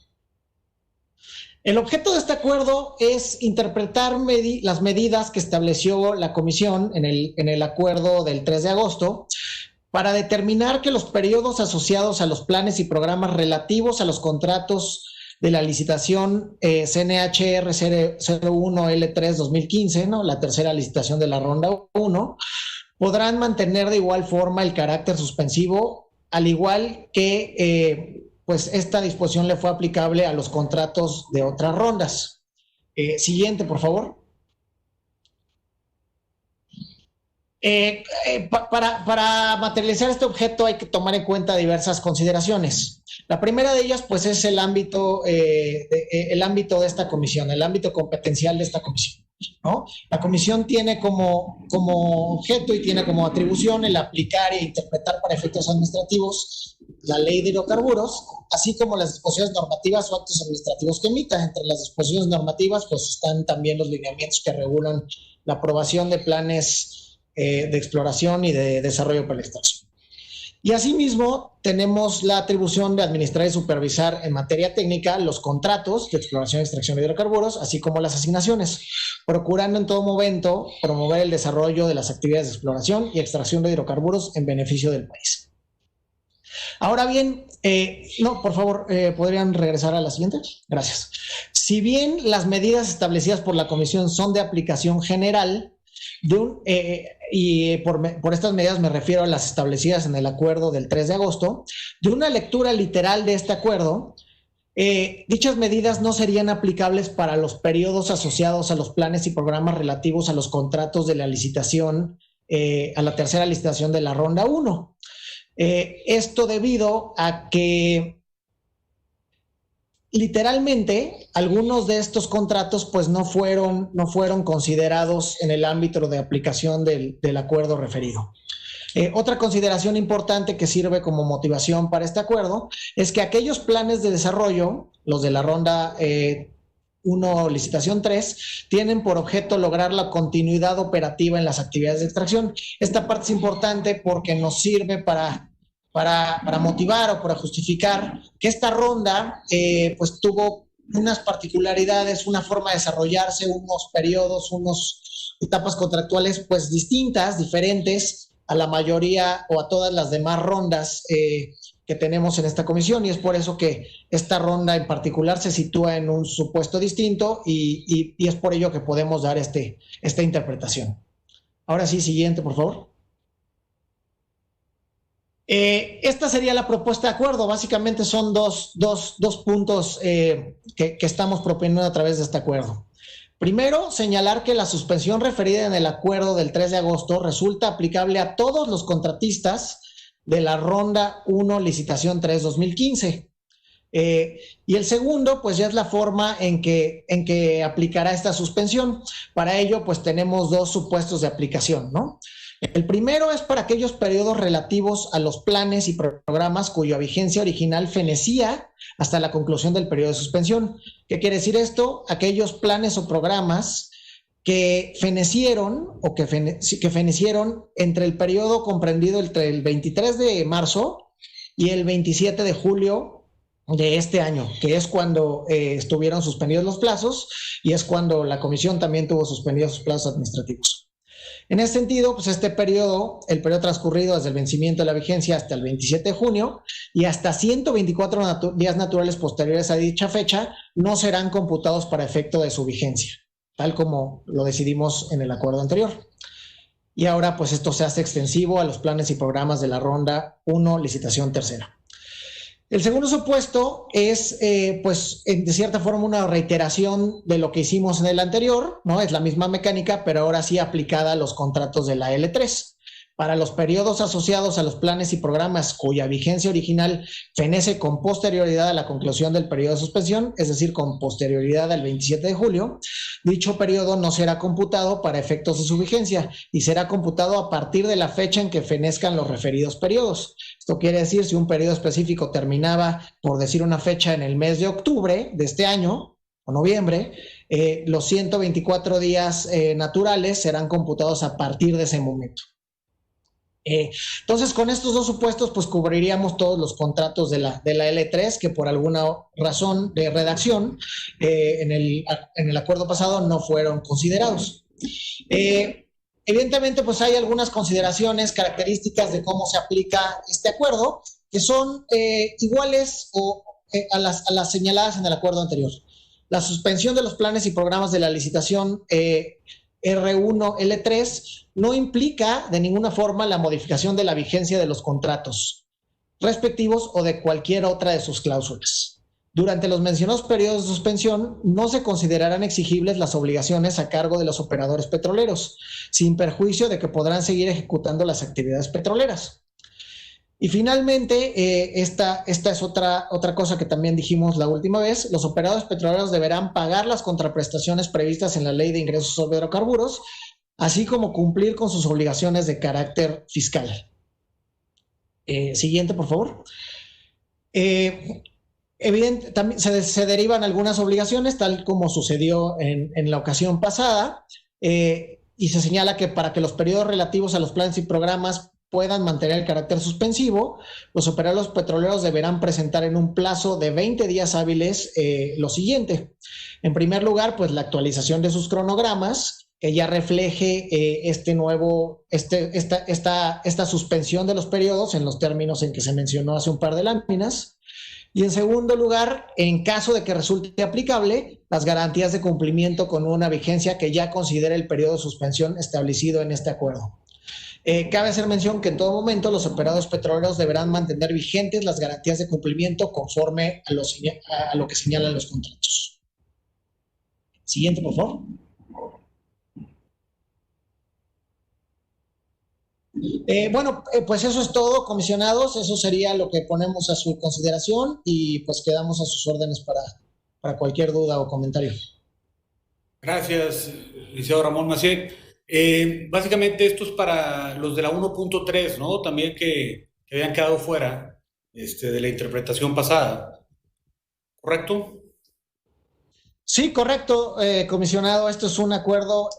El objeto de este acuerdo es interpretar las medidas que estableció la Comisión en el acuerdo del 3 de agosto para determinar que los periodos asociados a los planes y programas relativos a los contratos de la licitación CNHR 01L3-2015, ¿no? La tercera licitación de la ronda 1, podrán mantener de igual forma el carácter suspensivo, al igual que pues esta disposición le fue aplicable a los contratos de otras rondas. Siguiente, por favor. Para materializar este objeto hay que tomar en cuenta diversas consideraciones. La primera de ellas, pues, es el ámbito de esta comisión, el ámbito competencial de esta comisión, ¿no? La comisión tiene como objeto y tiene como atribución el aplicar e interpretar para efectos administrativos la ley de hidrocarburos, así como las disposiciones normativas o actos administrativos que emita. Entre las disposiciones normativas, pues, están también los lineamientos que regulan la aprobación de planes de exploración y de desarrollo para la extracción. Y asimismo, tenemos la atribución de administrar y supervisar en materia técnica los contratos de exploración y extracción de hidrocarburos, así como las asignaciones, procurando en todo momento promover el desarrollo de las actividades de exploración y extracción de hidrocarburos en beneficio del país. Ahora bien, no, por favor, ¿podrían regresar a la siguiente? Gracias. Si bien las medidas establecidas por la Comisión son de aplicación general, y por estas medidas me refiero a las establecidas en el acuerdo del 3 de agosto, de una lectura literal de este acuerdo, dichas medidas no serían aplicables para los periodos asociados a los planes y programas relativos a los contratos de la licitación, a la tercera licitación de la ronda 1. Esto debido a que literalmente algunos de estos contratos pues no fueron considerados en el ámbito de aplicación del acuerdo referido. Otra consideración importante que sirve como motivación para este acuerdo es que aquellos planes de desarrollo, los de la ronda 1 licitación 3, tienen por objeto lograr la continuidad operativa en las actividades de extracción. Esta parte es importante porque nos sirve para motivar o para justificar que esta ronda pues tuvo unas particularidades, una forma de desarrollarse, unos periodos, unas etapas contractuales pues distintas, diferentes a la mayoría o a todas las demás rondas que tenemos en esta comisión, y es por eso que esta ronda en particular se sitúa en un supuesto distinto y es por ello que podemos dar esta interpretación. Ahora sí, siguiente, por favor. Esta sería la propuesta de acuerdo. Básicamente son dos puntos que estamos proponiendo a través de este acuerdo. Primero, señalar que la suspensión referida en el acuerdo del 3 de agosto resulta aplicable a todos los contratistas de la ronda 1 licitación 3 2015. Y el segundo, pues ya es la forma en que aplicará esta suspensión. Para ello, pues tenemos dos supuestos de aplicación, ¿no? El primero es para aquellos periodos relativos a los planes y programas cuya vigencia original fenecía hasta la conclusión del periodo de suspensión. ¿Qué quiere decir esto? Aquellos planes o programas que fenecieron o que fenecieron entre el periodo comprendido entre el 23 de marzo y el 27 de julio de este año, que es cuando estuvieron suspendidos los plazos y es cuando la comisión también tuvo suspendidos sus plazos administrativos. En ese sentido, pues este periodo, el periodo transcurrido desde el vencimiento de la vigencia hasta el 27 de junio y hasta 124 días naturales posteriores a dicha fecha no serán computados para efecto de su vigencia, tal como lo decidimos en el acuerdo anterior. Y ahora, pues esto se hace extensivo a los planes y programas de la ronda 1, licitación tercera. El segundo supuesto es, pues, de cierta forma una reiteración de lo que hicimos en el anterior, ¿no? Es la misma mecánica, pero ahora sí aplicada a los contratos de la L3. Para los periodos asociados a los planes y programas cuya vigencia original fenece con posterioridad a la conclusión del periodo de suspensión, es decir, con posterioridad al 27 de julio, dicho periodo no será computado para efectos de su vigencia y será computado a partir de la fecha en que fenezcan los referidos periodos. Esto quiere decir, si un periodo específico terminaba, por decir una fecha, en el mes de octubre de este año, o noviembre, los 124 días naturales serán computados a partir de ese momento. Entonces, con estos dos supuestos, pues cubriríamos todos los contratos de la L3 que por alguna razón de redacción en el acuerdo pasado no fueron considerados. Evidentemente, pues hay algunas consideraciones, características de cómo se aplica este acuerdo que son iguales a las señaladas en el acuerdo anterior. La suspensión de los planes y programas de la licitación R1, L3 no implica de ninguna forma la modificación de la vigencia de los contratos respectivos o de cualquier otra de sus cláusulas. Durante los mencionados periodos de suspensión no se considerarán exigibles las obligaciones a cargo de los operadores petroleros, sin perjuicio de que podrán seguir ejecutando las actividades petroleras. Y finalmente, esta es otra cosa que también dijimos la última vez, los operadores petroleros deberán pagar las contraprestaciones previstas en la Ley de Ingresos sobre Hidrocarburos, así como cumplir con sus obligaciones de carácter fiscal. Siguiente, por favor. También se derivan algunas obligaciones, tal como sucedió en la ocasión pasada, y se señala que para que los periodos relativos a los planes y programas puedan mantener el carácter suspensivo, los operadores petroleros deberán presentar en un plazo de 20 días hábiles lo siguiente. En primer lugar, pues la actualización de sus cronogramas, que ya refleje esta suspensión de los periodos en los términos en que se mencionó hace un par de láminas. Y en segundo lugar, en caso de que resulte aplicable, las garantías de cumplimiento con una vigencia que ya considere el periodo de suspensión establecido en este acuerdo. Cabe hacer mención que en todo momento los operadores petroleros deberán mantener vigentes las garantías de cumplimiento conforme a lo que señalan los contratos. Siguiente, por favor. Pues eso es todo, comisionados. Eso sería lo que ponemos a su consideración y pues quedamos a sus órdenes para cualquier duda o comentario. Gracias, licenciado Ramón Macié. Básicamente esto es para los de la 1.3, ¿no? También que habían quedado fuera de la interpretación pasada. ¿Correcto? Sí, correcto, comisionado. Esto es un acuerdo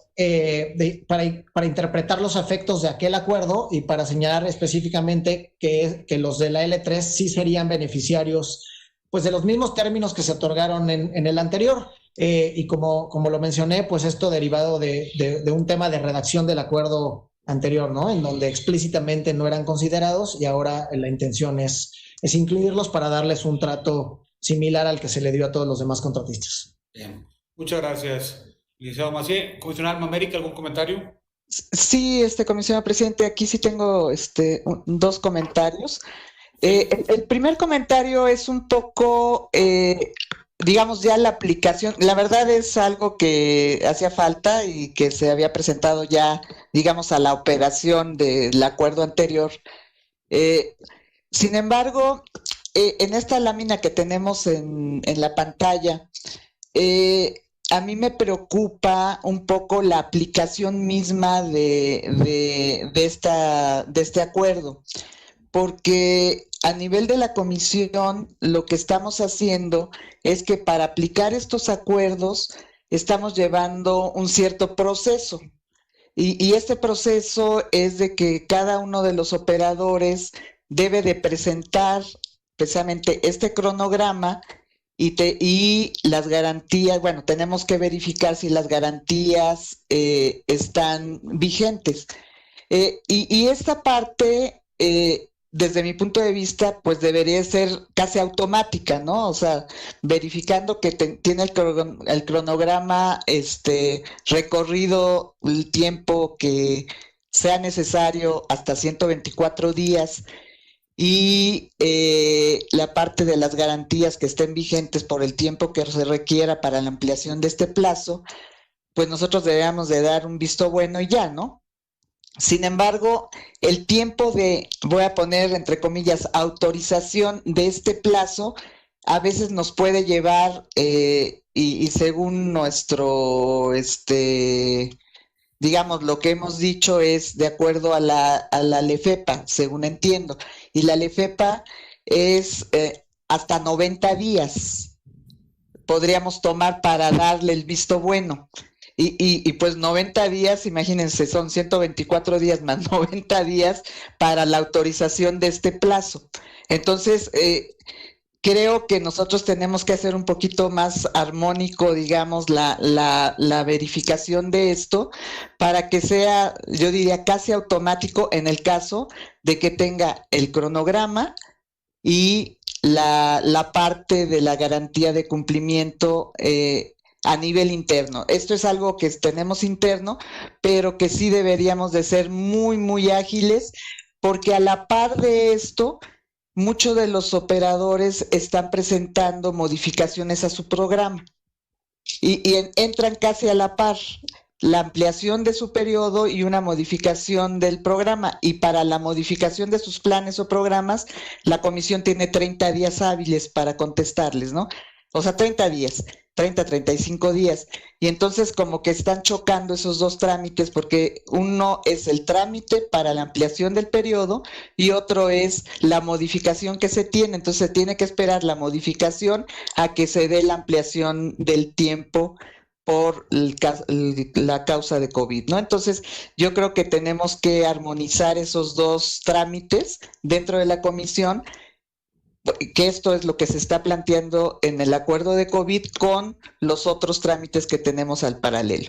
para interpretar los efectos de aquel acuerdo y para señalar específicamente que los de la L3 sí serían beneficiarios pues de los mismos términos que se otorgaron en el anterior. Y como lo mencioné, pues esto derivado de un tema de redacción del acuerdo anterior, ¿no? En donde explícitamente no eran considerados y ahora la intención es incluirlos para darles un trato similar al que se le dio a todos los demás contratistas. Bien, muchas gracias, licenciado Macié. Comisionado América, ¿algún comentario? Sí, comisionado presidente, aquí sí tengo dos comentarios. El primer comentario es un poco, digamos, ya la aplicación. La verdad es algo que hacía falta y que se había presentado ya, digamos, a la operación del acuerdo anterior. Sin embargo, en esta lámina que tenemos en la pantalla, a mí me preocupa un poco la aplicación misma de este acuerdo, porque a nivel de la comisión lo que estamos haciendo es que para aplicar estos acuerdos estamos llevando un cierto proceso. Y este proceso es de que cada uno de los operadores debe de presentar precisamente este cronograma y las garantías. Bueno, tenemos que verificar si las garantías están vigentes. Y esta parte, desde mi punto de vista, pues debería ser casi automática, ¿no? O sea, verificando que tiene el cronograma recorrido el tiempo que sea necesario, hasta 124 días, y la parte de las garantías que estén vigentes por el tiempo que se requiera para la ampliación de este plazo, pues nosotros deberíamos de dar un visto bueno y ya, ¿no? Sin embargo, el tiempo de, voy a poner entre comillas, autorización de este plazo, a veces nos puede llevar, y según nuestro, digamos, lo que hemos dicho es de acuerdo a la LEFEPA, según entiendo. Y la LEFEPA es hasta 90 días podríamos tomar para darle el visto bueno. Y pues 90 días, imagínense, son 124 días más 90 días para la autorización de este plazo. Entonces, creo que nosotros tenemos que hacer un poquito más armónico, digamos, la verificación de esto para que sea, yo diría, casi automático en el caso de que tenga el cronograma y la parte de la garantía de cumplimiento a nivel interno. Esto es algo que tenemos interno, pero que sí deberíamos de ser muy, muy ágiles, porque a la par de esto, muchos de los operadores están presentando modificaciones a su programa y entran casi a la par, la ampliación de su periodo y una modificación del programa. Y para la modificación de sus planes o programas, la comisión tiene 30 días hábiles para contestarles, ¿no? O sea, 30 días, 30, 35 días. Y entonces como que están chocando esos dos trámites, porque uno es el trámite para la ampliación del periodo y otro es la modificación que se tiene. Entonces se tiene que esperar la modificación a que se dé la ampliación del tiempo por la causa de COVID, ¿no? Entonces, yo creo que tenemos que armonizar esos dos trámites dentro de la comisión, que esto es lo que se está planteando en el acuerdo de COVID con los otros trámites que tenemos al paralelo.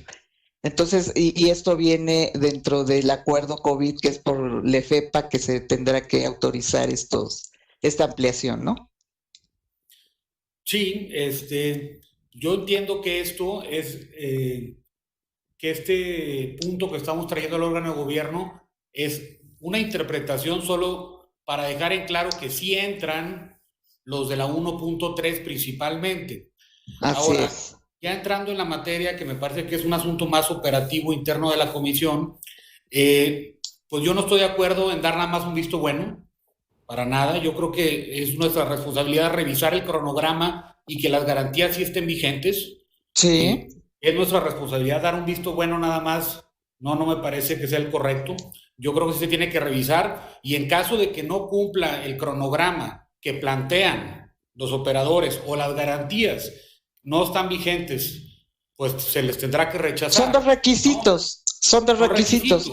Entonces, y esto viene dentro del acuerdo COVID, que es por LEFEPA, que se tendrá que autorizar esta ampliación, ¿no? Sí, yo entiendo que esto es, que este punto que estamos trayendo al órgano de gobierno es una interpretación solo para dejar en claro que sí entran los de la 1.3 principalmente. Así Ahora, es. ya entrando en la materia, que me parece que es un asunto más operativo interno de la comisión, pues yo no estoy de acuerdo en dar nada más un visto bueno, para nada. Yo creo que es nuestra responsabilidad revisar el cronograma y que las garantías sí estén vigentes. Sí. Es nuestra responsabilidad dar un visto bueno nada más. No me parece que sea el correcto. Yo creo que sí se tiene que revisar, y en caso de que no cumpla el cronograma que plantean los operadores o las garantías no están vigentes, pues se les tendrá que rechazar. Son dos requisitos, ¿no? Son dos requisitos.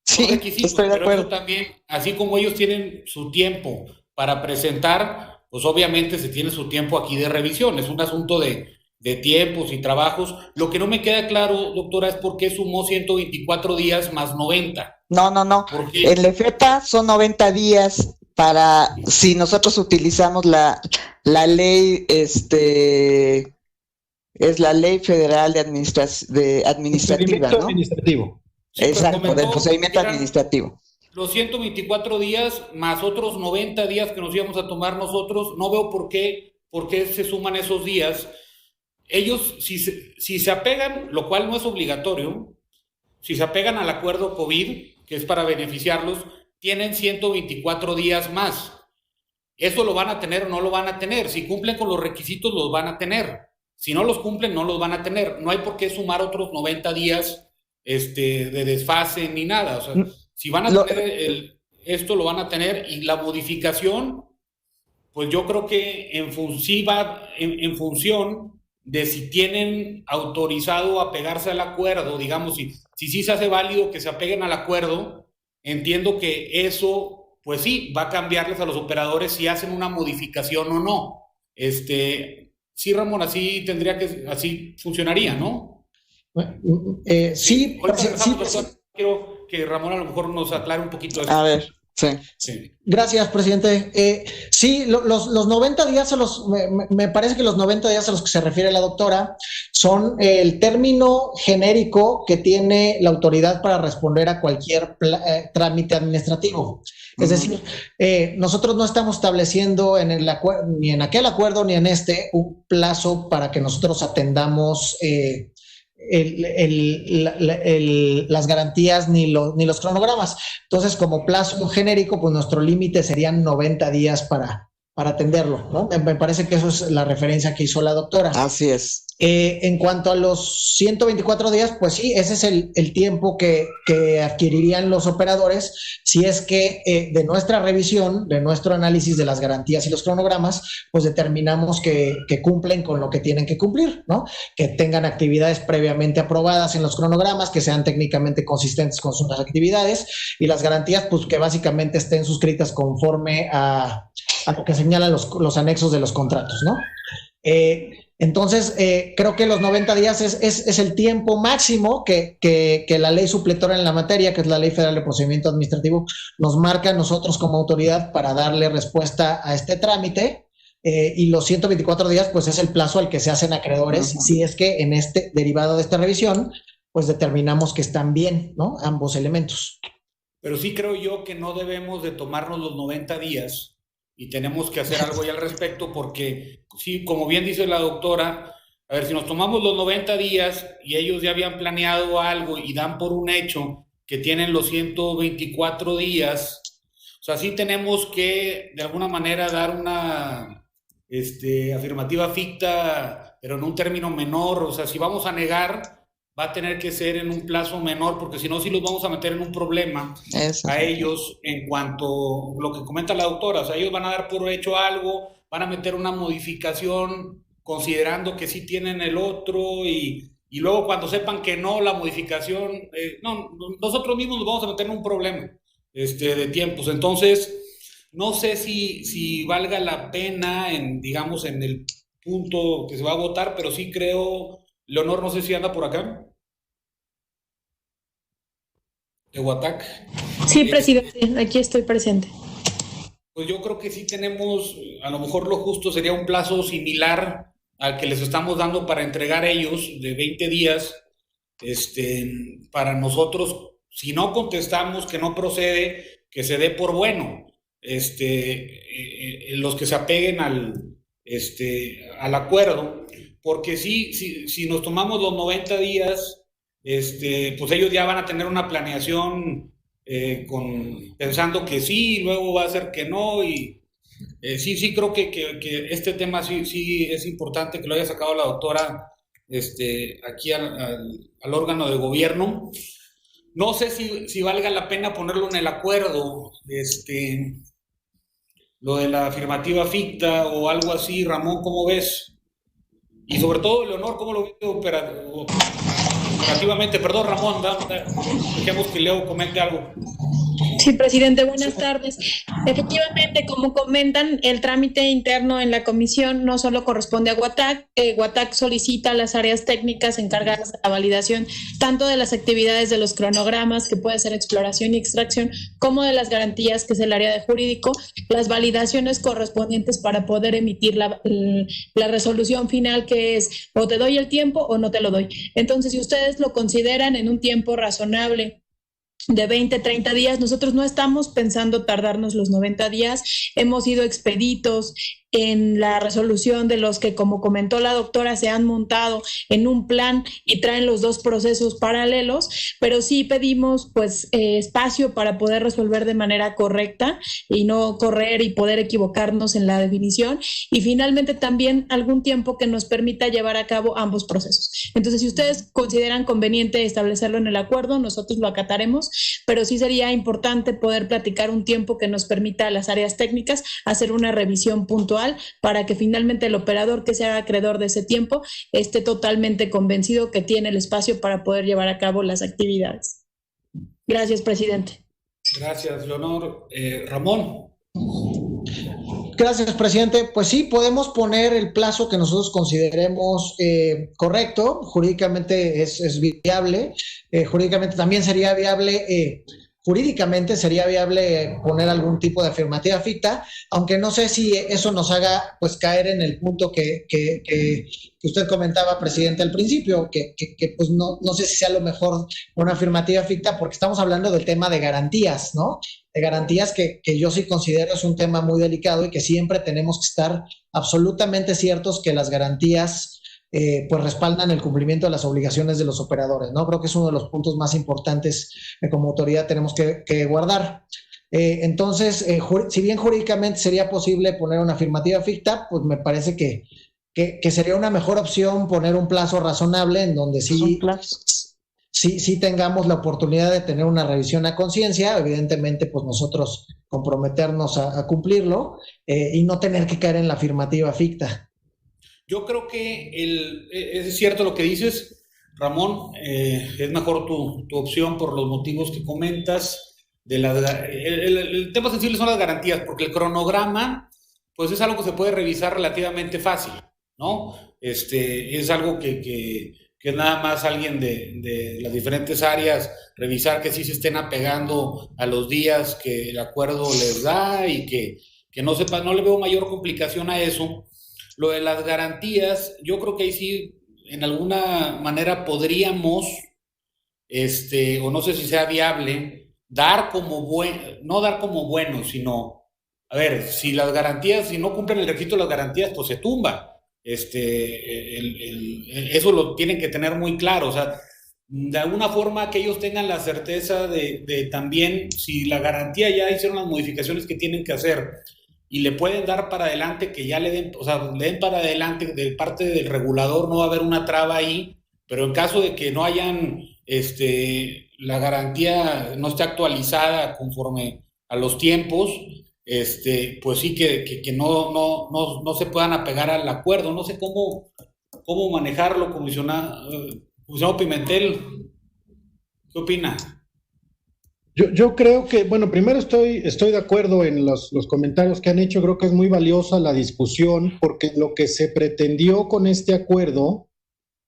Sí, son requisitos, estoy de acuerdo. Pero también, así como ellos tienen su tiempo para presentar, pues obviamente se tiene su tiempo aquí de revisión. Es un asunto de tiempos y trabajos. Lo que no me queda claro, doctora, es por qué sumó 124 días más 90. No. En LEFEPA son 90 días para, si nosotros utilizamos la ley, es la Ley Federal de Administrativa, ¿no? Administrativo. Sí, exacto, del procedimiento administrativo. Los 124 días más otros 90 días que nos íbamos a tomar nosotros. No veo por qué se suman esos días. Ellos, si se apegan, lo cual no es obligatorio, si se apegan al acuerdo COVID, que es para beneficiarlos, tienen 124 días más. ¿eso lo van a tener o no lo van a tener? Si cumplen con los requisitos, los van a tener. Si no los cumplen, no los van a tener. No hay por qué sumar otros 90 días de desfase ni nada. O sea, si van a tener esto, lo van a tener. Y la modificación, pues yo creo que en función de si tienen autorizado apegarse al acuerdo, digamos, si sí se hace válido que se apeguen al acuerdo, entiendo que eso, pues sí, va a cambiarles a los operadores si hacen una modificación o no. Sí, Ramón, así funcionaría, ¿no? Sí. Quiero que Ramón a lo mejor nos aclare un poquito esto. A ver, sí. Gracias, presidente. Sí, los 90 días, me parece que los 90 días a los que se refiere la doctora son el término genérico que tiene la autoridad para responder a cualquier trámite administrativo. Es decir, nosotros no estamos estableciendo ni en aquel acuerdo ni en un plazo para que nosotros atendamos las garantías ni los cronogramas. Entonces, como plazo genérico, pues nuestro límite serían 90 días para atenderlo, ¿no? Me parece que eso es la referencia que hizo la doctora. Así es. En cuanto a los 124 días, pues sí, ese es el tiempo que adquirirían los operadores si es que de nuestra revisión, de nuestro análisis de las garantías y los cronogramas, pues determinamos que cumplen con lo que tienen que cumplir, ¿no? Que tengan actividades previamente aprobadas en los cronogramas, que sean técnicamente consistentes con sus actividades y las garantías, pues que básicamente estén suscritas conforme a lo que señalan los anexos de los contratos, ¿no? Entonces, creo que los 90 días es el tiempo máximo que la ley supletoria en la materia, que es la Ley Federal de Procedimiento Administrativo, nos marca a nosotros como autoridad para darle respuesta a este trámite. Y los 124 días, pues es el plazo al que se hacen acreedores, si es que en derivado de esta revisión, pues determinamos que están bien, ¿no? Ambos elementos. Pero sí creo yo que no debemos de tomarnos los 90 días y tenemos que hacer algo ya al respecto porque, sí, como bien dice la doctora, a ver, si nos tomamos los 90 días y ellos ya habían planeado algo y dan por un hecho que tienen los 124 días, o sea, sí tenemos que de alguna manera dar una afirmativa ficta, pero en un término menor. O sea, si vamos a negar, va a tener que ser en un plazo menor, porque si no, sí los vamos a meter en un problema a ellos en cuanto a lo que comenta la doctora. O sea, ellos van a dar por hecho algo, van a meter una modificación considerando que sí tienen el otro y luego cuando sepan que no, la modificación, nosotros mismos nos vamos a meter en un problema de tiempos. Entonces, no sé si valga la pena digamos, en el punto que se va a votar, pero sí creo, Leonor, no sé si anda por acá. De Huatac. Sí, presidente, aquí estoy presente. Pues yo creo que sí tenemos, a lo mejor lo justo sería un plazo similar al que les estamos dando para entregar a ellos, de 20 días, para nosotros, si no contestamos que no procede, que se dé por bueno, los que se apeguen al acuerdo, porque si nos tomamos los 90 días, pues ellos ya van a tener una planeación pensando que sí, y luego va a ser que no, y sí creo que este tema sí es importante que lo haya sacado la doctora aquí al órgano de gobierno. No sé si valga la pena ponerlo en el acuerdo, lo de la afirmativa ficta o algo así. Ramón, ¿cómo ves? Y sobre todo, Leonor, ¿cómo lo ves operativamente? Perdón, Ramón, dejemos que Leo comente algo. Sí, presidente, buenas tardes. Efectivamente, como comentan, el trámite interno en la comisión no solo corresponde a Huatac. Huatac solicita a las áreas técnicas encargadas de la validación tanto de las actividades de los cronogramas, que puede ser exploración y extracción, como de las garantías, que es el área de jurídico, las validaciones correspondientes para poder emitir la resolución final, que es o te doy el tiempo o no te lo doy. Entonces, si ustedes lo consideran en un tiempo razonable de 20, 30 días, nosotros no estamos pensando tardarnos los 90 días, hemos sido expeditos en la resolución de los que, como comentó la doctora, se han montado en un plan y traen los dos procesos paralelos, pero sí pedimos pues espacio para poder resolver de manera correcta y no correr y poder equivocarnos en la definición, y finalmente también algún tiempo que nos permita llevar a cabo ambos procesos. Entonces, si ustedes consideran conveniente establecerlo en el acuerdo, nosotros lo acataremos, pero sí sería importante poder platicar un tiempo que nos permita a las áreas técnicas hacer una revisión puntual para que finalmente el operador que sea acreedor de ese tiempo esté totalmente convencido que tiene el espacio para poder llevar a cabo las actividades. Gracias, presidente. Gracias, Leonor. Ramón. Gracias, presidente. Pues sí, podemos poner el plazo que nosotros consideremos correcto. Jurídicamente es viable. Jurídicamente también sería viable. Jurídicamente sería viable poner algún tipo de afirmativa ficta, aunque no sé si eso nos haga pues caer en el punto que usted comentaba, presidente, al principio, que pues no sé si sea lo mejor una afirmativa ficta, porque estamos hablando del tema de garantías, ¿no? De garantías que yo sí considero es un tema muy delicado y que siempre tenemos que estar absolutamente ciertos que las garantías pues respaldan el cumplimiento de las obligaciones de los operadores, ¿no? Creo que es uno de los puntos más importantes que como autoridad tenemos que guardar. Entonces, si bien jurídicamente sería posible poner una afirmativa ficta, pues me parece que sería una mejor opción poner un plazo razonable en donde sí tengamos la oportunidad de tener una revisión a conciencia, evidentemente pues nosotros comprometernos a cumplirlo y no tener que caer en la afirmativa ficta. Yo creo que es cierto lo que dices, Ramón, es mejor tu opción por los motivos que comentas. El tema sensible son las garantías, porque el cronograma pues es algo que se puede revisar relativamente fácil, ¿no? Es algo que es nada más alguien de las diferentes áreas revisar que sí se estén apegando a los días que el acuerdo les da y que no le veo mayor complicación a eso. Lo de las garantías, yo creo que ahí sí, en alguna manera podríamos, o no sé si sea viable, no dar como bueno, sino, a ver, si las garantías, si no cumplen el requisito de las garantías, pues se tumba. Eso lo tienen que tener muy claro, o sea, de alguna forma que ellos tengan la certeza de también, si la garantía ya hicieron las modificaciones que tienen que hacer, y le pueden dar para adelante, que ya le den para adelante de parte del regulador, no va a haber una traba ahí, pero en caso de que no hayan, la garantía no esté actualizada conforme a los tiempos, pues sí que no se puedan apegar al acuerdo. No sé cómo manejarlo, comisionado Pimentel. ¿Qué opina? Yo creo que, bueno, primero estoy de acuerdo en los comentarios que han hecho. Creo que es muy valiosa la discusión, porque lo que se pretendió con este acuerdo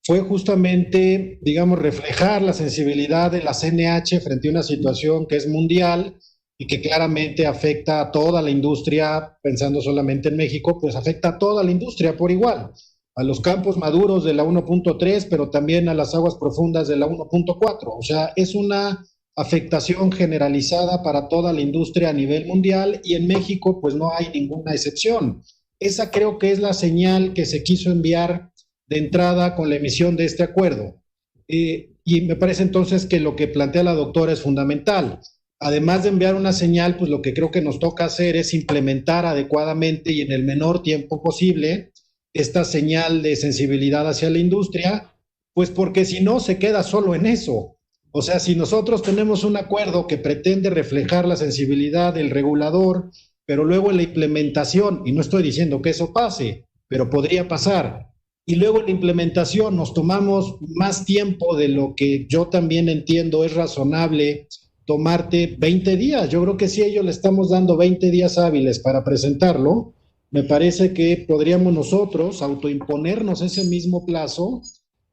fue justamente, digamos, reflejar la sensibilidad de la CNH frente a una situación que es mundial y que claramente afecta a toda la industria. Pensando solamente en México, pues afecta a toda la industria por igual, a los campos maduros de la 1.3, pero también a las aguas profundas de la 1.4. O sea, es una afectación generalizada para toda la industria a nivel mundial, y en México pues no hay ninguna excepción. Esa creo que es la señal que se quiso enviar de entrada con la emisión de este acuerdo. Y me parece entonces que lo que plantea la doctora es fundamental. Además de enviar una señal, pues lo que creo que nos toca hacer es implementar adecuadamente y en el menor tiempo posible esta señal de sensibilidad hacia la industria, pues porque si no se queda solo en eso. O sea, si nosotros tenemos un acuerdo que pretende reflejar la sensibilidad del regulador, pero luego en la implementación, y no estoy diciendo que eso pase, pero podría pasar, y luego en la implementación nos tomamos más tiempo de lo que yo también entiendo es razonable tomarte 20 días. Yo creo que si a ellos le estamos dando 20 días hábiles para presentarlo, me parece que podríamos nosotros autoimponernos ese mismo plazo,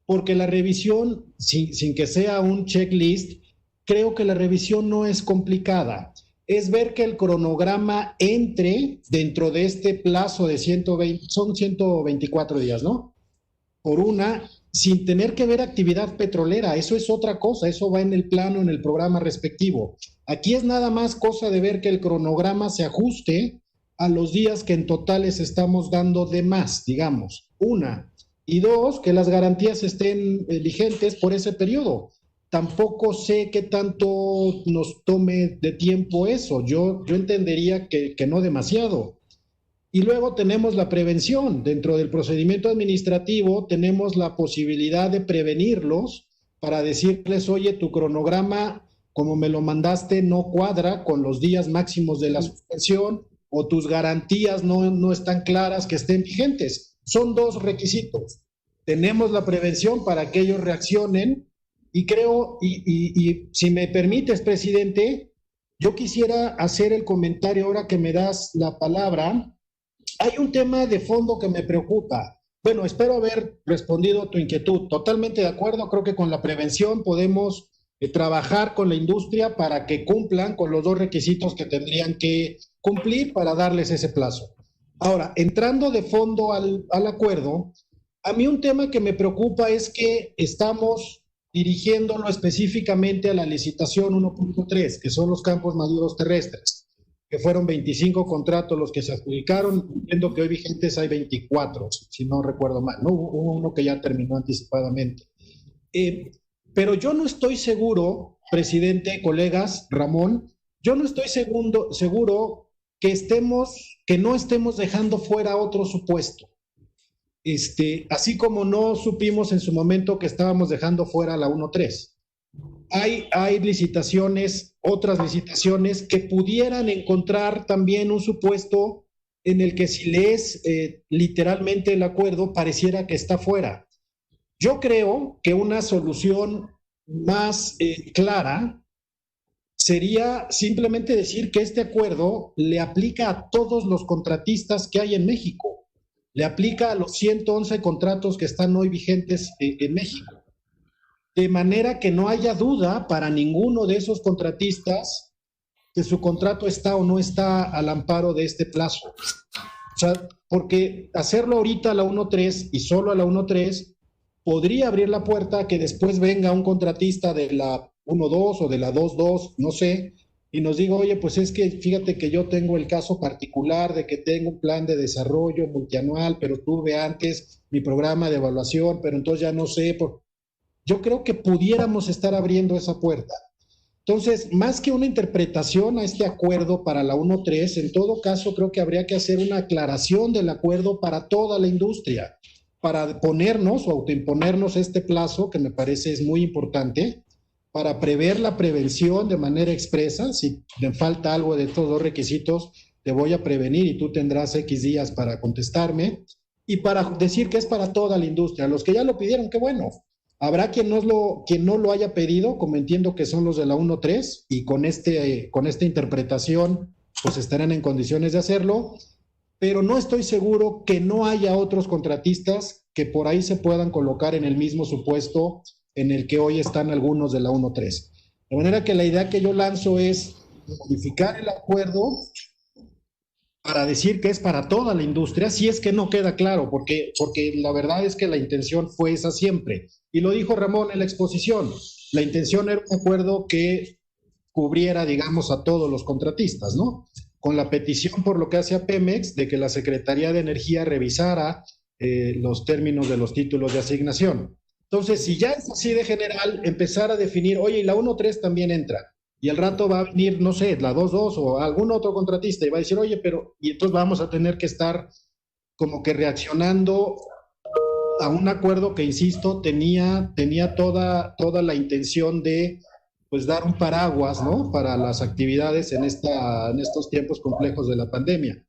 porque la revisión, sin que sea un checklist, creo que la revisión no es complicada. Es ver que el cronograma entre dentro de este plazo de 124 días, ¿no? Sin tener que ver actividad petrolera. Eso es otra cosa, eso va en el plano, en el programa respectivo. Aquí es nada más cosa de ver que el cronograma se ajuste a los días que en total les estamos dando de más, digamos, una. Y dos, que las garantías estén vigentes por ese periodo. Tampoco sé qué tanto nos tome de tiempo eso. Yo entendería que no demasiado. Y luego tenemos la prevención. Dentro del procedimiento administrativo tenemos la posibilidad de prevenirlos para decirles, oye, tu cronograma, como me lo mandaste, no cuadra con los días máximos de la suspensión, o tus garantías no están claras que estén vigentes. Son dos requisitos. Tenemos la prevención para que ellos reaccionen, y creo, y si me permites, presidente, yo quisiera hacer el comentario ahora que me das la palabra. Hay un tema de fondo que me preocupa. Bueno, espero haber respondido a tu inquietud. Totalmente de acuerdo, creo que con la prevención podemos trabajar con la industria para que cumplan con los dos requisitos que tendrían que cumplir para darles ese plazo. Ahora, entrando de fondo al acuerdo, a mí un tema que me preocupa es que estamos dirigiéndolo específicamente a la licitación 1.3, que son los campos maduros terrestres, que fueron 25 contratos los que se adjudicaron, entiendo que hoy vigentes hay 24, si no recuerdo mal, ¿no? Hubo uno que ya terminó anticipadamente. Pero yo no estoy seguro, presidente, colegas, Ramón, yo no estoy seguro que no estemos dejando fuera otro supuesto. Así como no supimos en su momento que estábamos dejando fuera la 1.3. Hay licitaciones, otras licitaciones que pudieran encontrar también un supuesto en el que si lees literalmente el acuerdo pareciera que está fuera. Yo creo que una solución más clara sería simplemente decir que este acuerdo le aplica a todos los contratistas que hay en México, le aplica a los 111 contratos que están hoy vigentes en México, de manera que no haya duda para ninguno de esos contratistas que su contrato está o no está al amparo de este plazo. O sea, porque hacerlo ahorita a la 1.3 y solo a la 1.3 podría abrir la puerta a que después venga un contratista de la 1.2 o de la 2.2, no sé, y nos diga, oye, pues es que fíjate que yo tengo el caso particular de que tengo un plan de desarrollo multianual, pero tuve antes mi programa de evaluación, pero entonces ya no sé. Yo creo que pudiéramos estar abriendo esa puerta. Entonces, más que una interpretación a este acuerdo para la 1.3, en todo caso creo que habría que hacer una aclaración del acuerdo para toda la industria, para ponernos o autoimponernos este plazo, que me parece es muy importante, para prever la prevención de manera expresa. Si me falta algo de estos dos requisitos, te voy a prevenir y tú tendrás X días para contestarme, y para decir que es para toda la industria. Los que ya lo pidieron, qué bueno. Habrá quien no lo haya pedido, como entiendo que son los de la 1.3, y con esta interpretación pues estarán en condiciones de hacerlo, pero no estoy seguro que no haya otros contratistas que por ahí se puedan colocar en el mismo supuesto en el que hoy están algunos de la 1.3. De manera que la idea que yo lanzo es modificar el acuerdo para decir que es para toda la industria, si es que no queda claro, porque la verdad es que la intención fue esa siempre. Y lo dijo Ramón en la exposición, la intención era un acuerdo que cubriera, digamos, a todos los contratistas, ¿no? Con la petición, por lo que hace a Pemex, de que la Secretaría de Energía revisara los términos de los títulos de asignación. Entonces, si ya es así de general, empezar a definir, oye, y la 1.3 también entra, y al rato va a venir, no sé, la 2.2 o algún otro contratista y va a decir, oye, pero, y entonces vamos a tener que estar como que reaccionando a un acuerdo que, insisto, tenía toda la intención de, pues, dar un paraguas, ¿no?, para las actividades en estos tiempos complejos de la pandemia.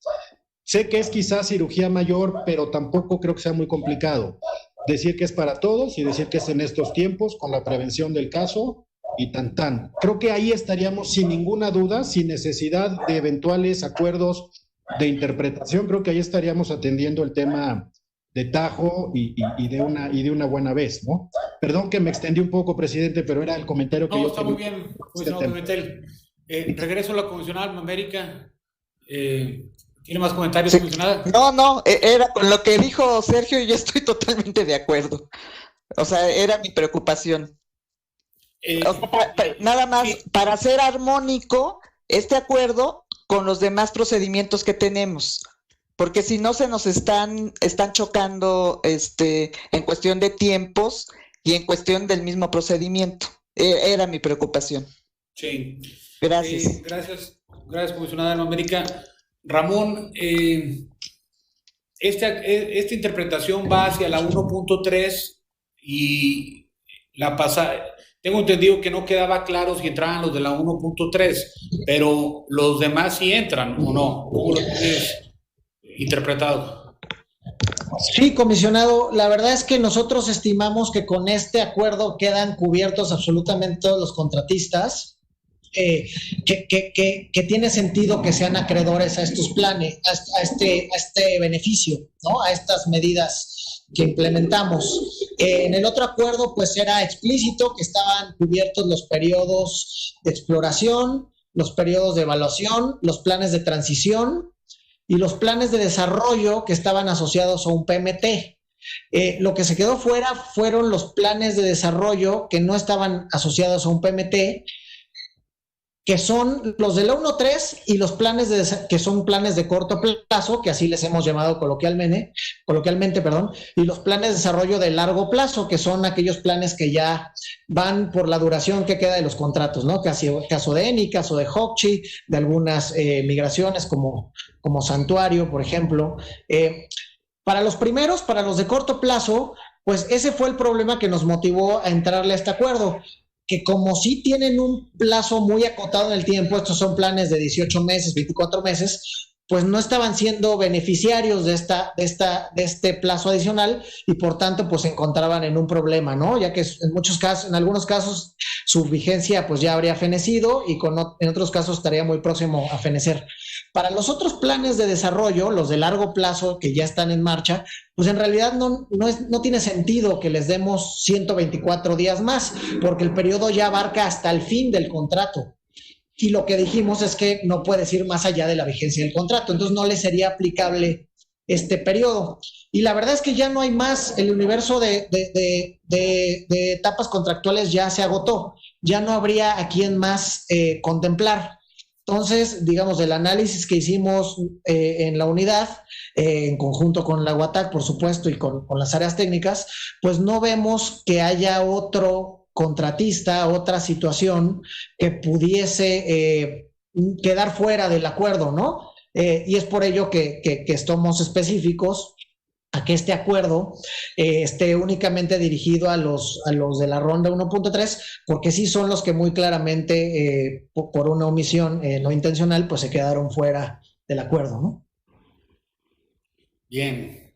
Sé que es quizás cirugía mayor, pero tampoco creo que sea muy complicado decir que es para todos y decir que es en estos tiempos con la prevención del caso y tan. Creo que ahí estaríamos sin ninguna duda, sin necesidad de eventuales acuerdos de interpretación. Creo que ahí estaríamos atendiendo el tema de tajo y de una buena vez, ¿no? Perdón que me extendí un poco, presidente, pero era el comentario que yo... No, está muy bien, comisionado Pimentel. Regreso a la comisionada América. ¿Tiene más comentarios, sí. Comisionada? No, era con lo que dijo Sergio y yo estoy totalmente de acuerdo. O sea, era mi preocupación. O sea, nada más, para ser armónico, este acuerdo con los demás procedimientos que tenemos, porque si no se nos están chocando en cuestión de tiempos y en cuestión del mismo procedimiento. Era mi preocupación. Sí. Gracias. Gracias, comisionada Alma América. Ramón, esta interpretación va hacia la 1.3 y la pasada. Tengo entendido que no quedaba claro si entraban los de la 1.3, pero los demás sí entran, ¿o no? ¿Cómo lo tienes interpretado? Sí, comisionado, la verdad es que nosotros estimamos que con este acuerdo quedan cubiertos absolutamente todos los contratistas, que tiene sentido que sean acreedores a estos planes, a este beneficio, ¿no? A estas medidas que implementamos. En el otro acuerdo, pues era explícito que estaban cubiertos los periodos de exploración, los periodos de evaluación, los planes de transición y los planes de desarrollo que estaban asociados a un PMT. Lo que se quedó fuera fueron los planes de desarrollo que no estaban asociados a un PMT, que son los de la 1.3 y los planes que son planes de corto plazo, que así les hemos llamado coloquialmente, y los planes de desarrollo de largo plazo, que son aquellos planes que ya van por la duración que queda de los contratos, ¿no? Caso de ENI, caso de Hochschild, de algunas migraciones como Santuario, por ejemplo. Para los primeros, para los de corto plazo, pues ese fue el problema que nos motivó a entrarle a este acuerdo, que como sí tienen un plazo muy acotado en el tiempo, estos son planes de 18 meses, 24 meses, pues no estaban siendo beneficiarios de este plazo adicional y por tanto pues se encontraban en un problema, ¿no? Ya que en algunos casos su vigencia pues ya habría fenecido y en otros casos estaría muy próximo a fenecer. Para los otros planes de desarrollo, los de largo plazo que ya están en marcha, pues en realidad no tiene sentido que les demos 124 días más, porque el periodo ya abarca hasta el fin del contrato. Y lo que dijimos es que no puedes ir más allá de la vigencia del contrato, entonces no le sería aplicable este periodo. Y la verdad es que ya no hay más, el universo de etapas contractuales ya se agotó, ya no habría a quién más contemplar. Entonces, digamos, el análisis que hicimos en la unidad, en conjunto con la UATAC, por supuesto, y con las áreas técnicas, pues no vemos que haya otro contratista, otra situación que pudiese quedar fuera del acuerdo, ¿no? Y es por ello que estamos específicos a que este acuerdo esté únicamente dirigido a los de la ronda 1.3, porque sí son los que muy claramente, por una omisión no intencional, pues se quedaron fuera del acuerdo, ¿no? Bien.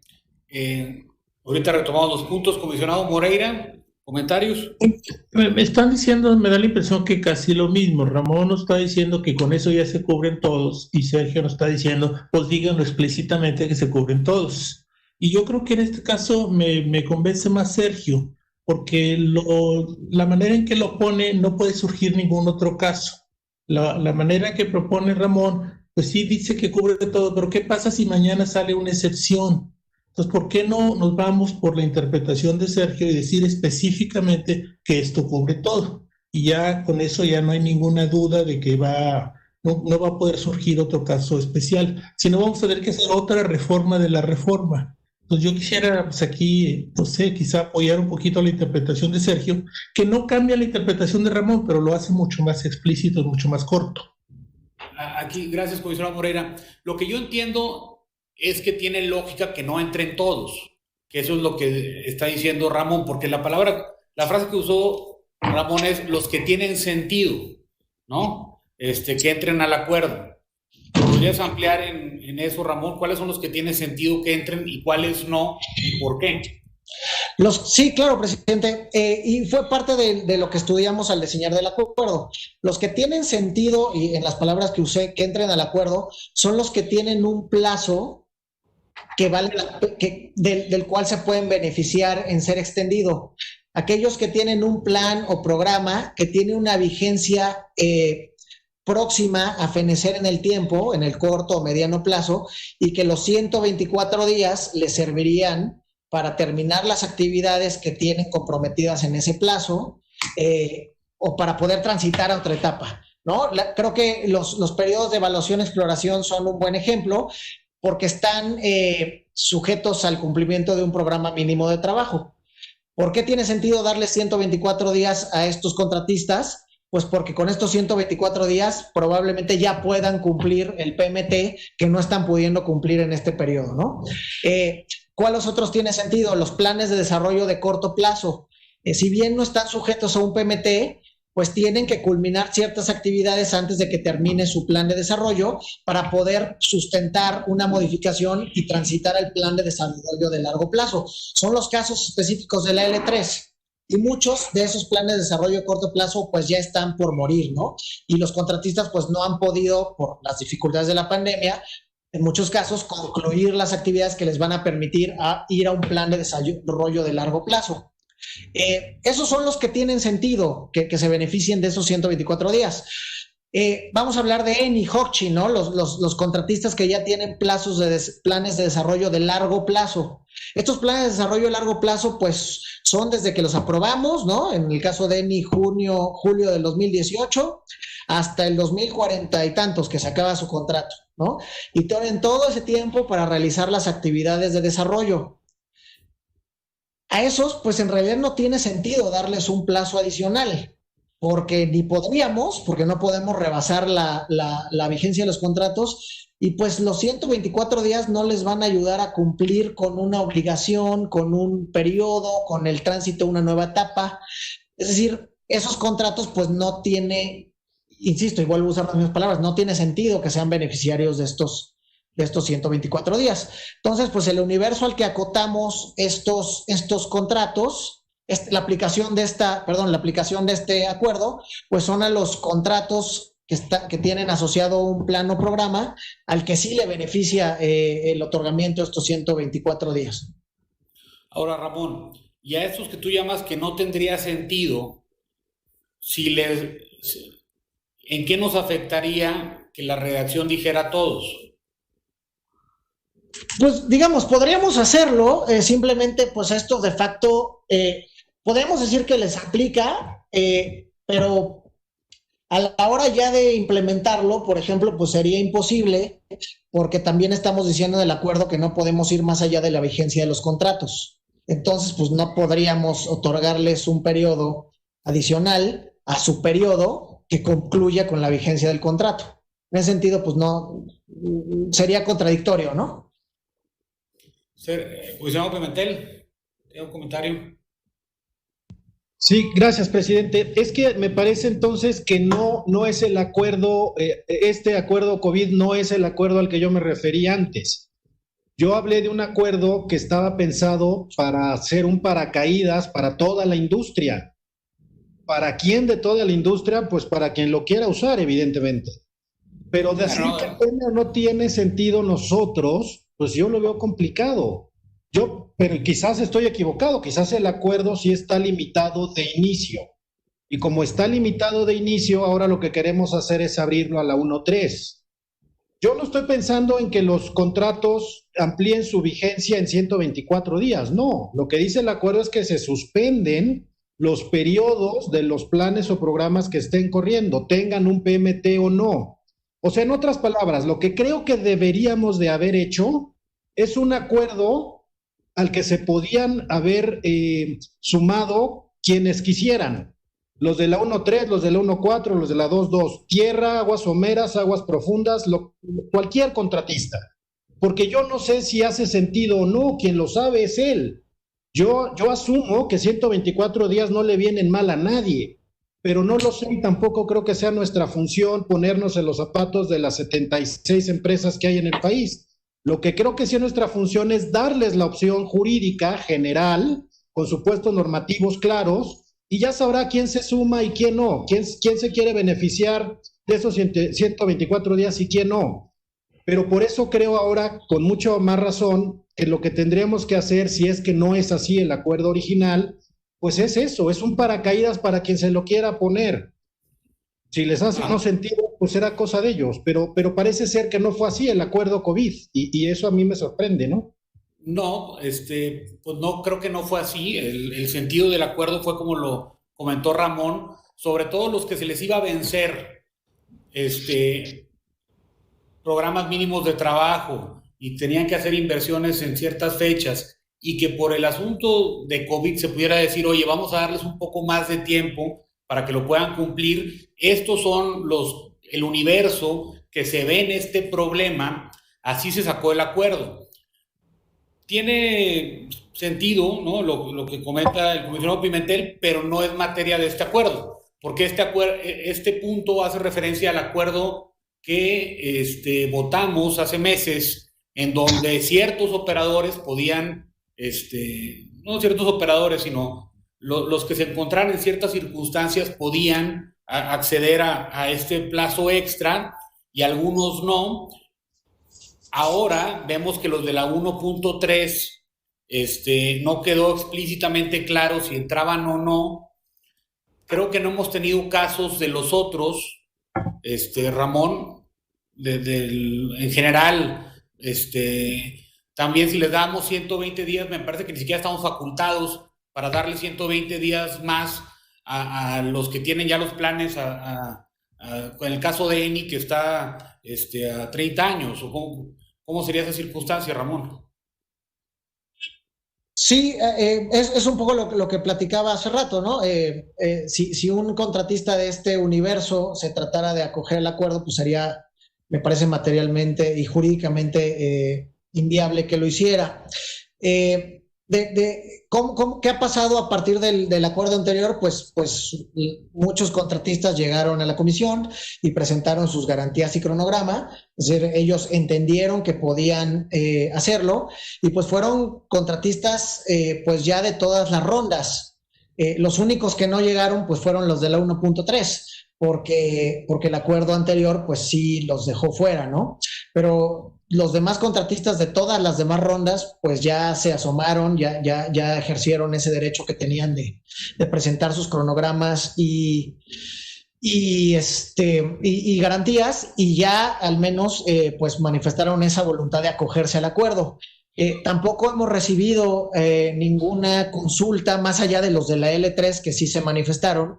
Ahorita retomamos los puntos. Comisionado Moreira, ¿comentarios? Me están diciendo, me da la impresión que casi lo mismo. Ramón nos está diciendo que con eso ya se cubren todos y Sergio nos está diciendo, pues díganlo explícitamente que se cubren todos. Y yo creo que en este caso me convence más Sergio, porque la manera en que lo pone no puede surgir ningún otro caso. La manera que propone Ramón, pues sí dice que cubre todo, pero ¿qué pasa si mañana sale una excepción? Entonces, ¿por qué no nos vamos por la interpretación de Sergio y decir específicamente que esto cubre todo? Y ya con eso ya no hay ninguna duda de que no va a poder surgir otro caso especial, sino vamos a tener que hacer otra reforma de la reforma. Entonces yo quisiera pues aquí, no sé, quizá apoyar un poquito la interpretación de Sergio, que no cambia la interpretación de Ramón, pero lo hace mucho más explícito, mucho más corto. Aquí, gracias, comisionado Moreira. Lo que yo entiendo es que tiene lógica que no entren todos, que eso es lo que está diciendo Ramón, porque la frase que usó Ramón es los que tienen sentido, ¿no? Que entren al acuerdo. ¿Podrías ampliar en eso, Ramón? ¿Cuáles son los que tienen sentido que entren y cuáles no? ¿Y por qué? Sí, claro, presidente. Y fue parte de lo que estudiamos al diseñar del acuerdo. Los que tienen sentido, y en las palabras que usé, que entren al acuerdo, son los que tienen un plazo del cual se pueden beneficiar en ser extendido. Aquellos que tienen un plan o programa que tiene una vigencia próxima a fenecer en el tiempo, en el corto o mediano plazo, y que los 124 días les servirían para terminar las actividades que tienen comprometidas en ese plazo o para poder transitar a otra etapa. ¿no? Creo que los periodos de evaluación y exploración son un buen ejemplo porque están sujetos al cumplimiento de un programa mínimo de trabajo. ¿Por qué tiene sentido darles 124 días a estos contratistas? Pues porque con estos 124 días probablemente ya puedan cumplir el PMT que no están pudiendo cumplir en este periodo, ¿no? ¿Cuáles otros tiene sentido? Los planes de desarrollo de corto plazo. Si bien no están sujetos a un PMT, pues tienen que culminar ciertas actividades antes de que termine su plan de desarrollo para poder sustentar una modificación y transitar al plan de desarrollo de largo plazo. Son los casos específicos de la L3. Y muchos de esos planes de desarrollo de corto plazo pues ya están por morir, ¿no? Y los contratistas pues no han podido, por las dificultades de la pandemia, en muchos casos concluir las actividades que les van a permitir ir a un plan de desarrollo de largo plazo. Esos son los que tienen sentido que se beneficien de esos 124 días. Vamos a hablar de ENI, HOCHI, ¿no? Los contratistas que ya tienen planes de desarrollo de largo plazo. Estos planes de desarrollo de largo plazo, pues, son desde que los aprobamos, ¿no? En el caso de ENI, julio del 2018, hasta el 2040 y tantos que se acaba su contrato, ¿no? Y tienen todo ese tiempo para realizar las actividades de desarrollo. A esos, pues, en realidad no tiene sentido darles un plazo adicional, porque ni podríamos, porque no podemos rebasar la vigencia de los contratos, y pues los 124 días no les van a ayudar a cumplir con una obligación, con un periodo, con el tránsito a una nueva etapa. Es decir, esos contratos pues no tiene, insisto, y vuelvo a usar las mismas palabras, no tiene sentido que sean beneficiarios de estos 124 días. Entonces, pues el universo al que acotamos estos contratos, la aplicación de este acuerdo, pues son a los contratos que tienen asociado un plan o programa al que sí le beneficia el otorgamiento de estos 124 días. Ahora, Ramón, y a estos que tú llamas que no tendría sentido, ¿en qué nos afectaría que la redacción dijera a todos? Pues digamos, podríamos hacerlo, simplemente pues a estos de facto, podemos decir que les aplica, pero a la hora ya de implementarlo, por ejemplo, pues sería imposible, porque también estamos diciendo en el acuerdo que no podemos ir más allá de la vigencia de los contratos. Entonces, pues no podríamos otorgarles un periodo adicional a su periodo que concluya con la vigencia del contrato. En ese sentido, pues no, sería contradictorio, ¿no? Comisionado Pimentel, ¿tiene un comentario? Sí, gracias, presidente. Es que me parece entonces que no es el acuerdo, este acuerdo COVID no es el acuerdo al que yo me referí antes. Yo hablé de un acuerdo que estaba pensado para hacer un paracaídas para toda la industria. ¿Para quién de toda la industria? Pues para quien lo quiera usar, evidentemente. Pero decir que no tiene sentido nosotros, pues yo lo veo complicado. Pero quizás estoy equivocado, quizás el acuerdo sí está limitado de inicio. Y como está limitado de inicio, ahora lo que queremos hacer es abrirlo a la 1.3. Yo no estoy pensando en que los contratos amplíen su vigencia en 124 días, no. Lo que dice el acuerdo es que se suspenden los periodos de los planes o programas que estén corriendo, tengan un PMT o no. O sea, en otras palabras, lo que creo que deberíamos de haber hecho es un acuerdo al que se podían haber sumado quienes quisieran. Los de la 1.3, los de la 1.4, los de la 2.2, tierra, aguas someras, aguas profundas, cualquier contratista. Porque yo no sé si hace sentido o no, quien lo sabe es él. Yo asumo que 124 días no le vienen mal a nadie, pero no lo sé y tampoco creo que sea nuestra función ponernos en los zapatos de las 76 empresas que hay en el país. Lo que creo que sí es nuestra función es darles la opción jurídica general, con supuestos normativos claros, y ya sabrá quién se suma y quién no, quién se quiere beneficiar de esos 124 días y quién no. Pero por eso creo ahora, con mucho más razón, que lo que tendríamos que hacer, si es que no es así el acuerdo original, pues es eso, es un paracaídas para quien se lo quiera poner. Si les hace no sentido, pues será cosa de ellos, pero parece ser que no fue así el acuerdo COVID, y eso a mí me sorprende, ¿no? No, pues no, creo que no fue así. El sentido del acuerdo fue como lo comentó Ramón, sobre todo los que se les iba a vencer programas mínimos de trabajo y tenían que hacer inversiones en ciertas fechas y que por el asunto de COVID se pudiera decir, oye, vamos a darles un poco más de tiempo para que lo puedan cumplir. Estos son el universo que se ve en este problema, así se sacó el acuerdo. Tiene sentido, ¿no?, lo que comenta el comisionado Pimentel, pero no es materia de este acuerdo, porque este punto hace referencia al acuerdo que votamos hace meses, en donde ciertos operadores podían, no ciertos operadores, sino los que se encontraran en ciertas circunstancias podían acceder a este plazo extra y algunos no. Ahora vemos que los de la 1.3 no quedó explícitamente claro si entraban o no. Creo que no hemos tenido casos de los otros, Ramón, en general, también si les damos 120 días, me parece que ni siquiera estamos facultados para darle 120 días más a los que tienen ya los planes, en el caso de ENI, que está a 30 años, o ¿cómo sería esa circunstancia, Ramón? Sí, es un poco lo que platicaba hace rato, ¿no? Si un contratista de este universo se tratara de acoger el acuerdo, pues sería, me parece, materialmente y jurídicamente inviable que lo hiciera. ¿Qué ha pasado a partir del acuerdo anterior? Pues muchos contratistas llegaron a la comisión y presentaron sus garantías y cronograma, es decir, ellos entendieron que podían hacerlo y pues fueron contratistas pues ya de todas las rondas. Los únicos que no llegaron pues fueron los de la 1.3, porque el acuerdo anterior pues sí los dejó fuera, ¿no? Pero los demás contratistas de todas las demás rondas pues ya se asomaron, ya ejercieron ese derecho que tenían de presentar sus cronogramas y garantías, y ya al menos pues manifestaron esa voluntad de acogerse al acuerdo. Tampoco hemos recibido ninguna consulta más allá de los de la L3 que sí se manifestaron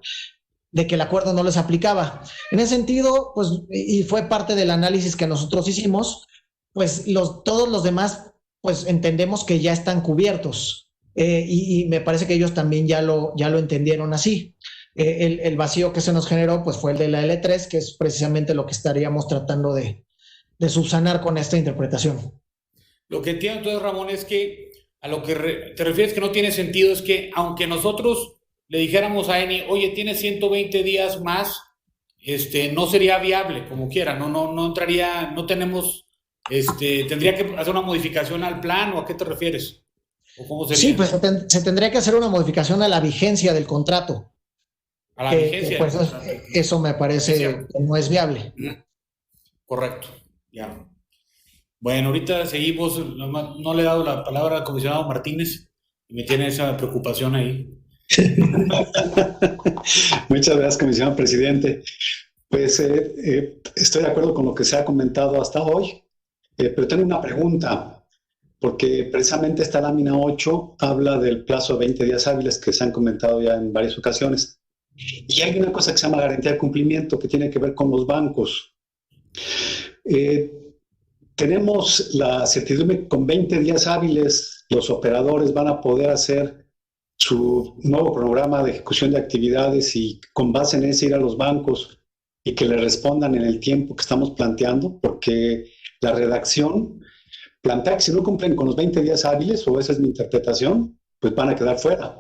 de que el acuerdo no les aplicaba. En ese sentido, pues, y fue parte del análisis que nosotros hicimos, pues todos los demás pues entendemos que ya están cubiertos, y me parece que ellos también ya lo entendieron así. El vacío que se nos generó pues fue el de la L3, que es precisamente lo que estaríamos tratando de subsanar con esta interpretación. Lo que entiendo entonces, Ramón, es que a lo que te refieres que no tiene sentido es que aunque nosotros le dijéramos a ENI, oye, tienes 120 días más, no sería viable como quiera, no entraría, no tenemos, tendría que hacer una modificación al plan, ¿o a qué te refieres? ¿O cómo sería? Sí, pues se tendría que hacer una modificación a la vigencia del contrato. A la vigencia. Pues eso me parece que no es viable. Correcto, ya. Bueno, ahorita seguimos, no le he dado la palabra al comisionado Martínez y me tiene esa preocupación ahí. Muchas gracias, comisionado presidente. Pues estoy de acuerdo con lo que se ha comentado hasta hoy, pero tengo una pregunta, porque precisamente esta lámina 8 habla del plazo de 20 días hábiles que se han comentado ya en varias ocasiones. Y hay una cosa que se llama garantía de cumplimiento que tiene que ver con los bancos. Tenemos la certidumbre que con 20 días hábiles los operadores van a poder hacer su nuevo programa de ejecución de actividades y con base en ese ir a los bancos y que le respondan en el tiempo que estamos planteando, porque la redacción plantea que si no cumplen con los 20 días hábiles, o esa es mi interpretación, pues van a quedar fuera.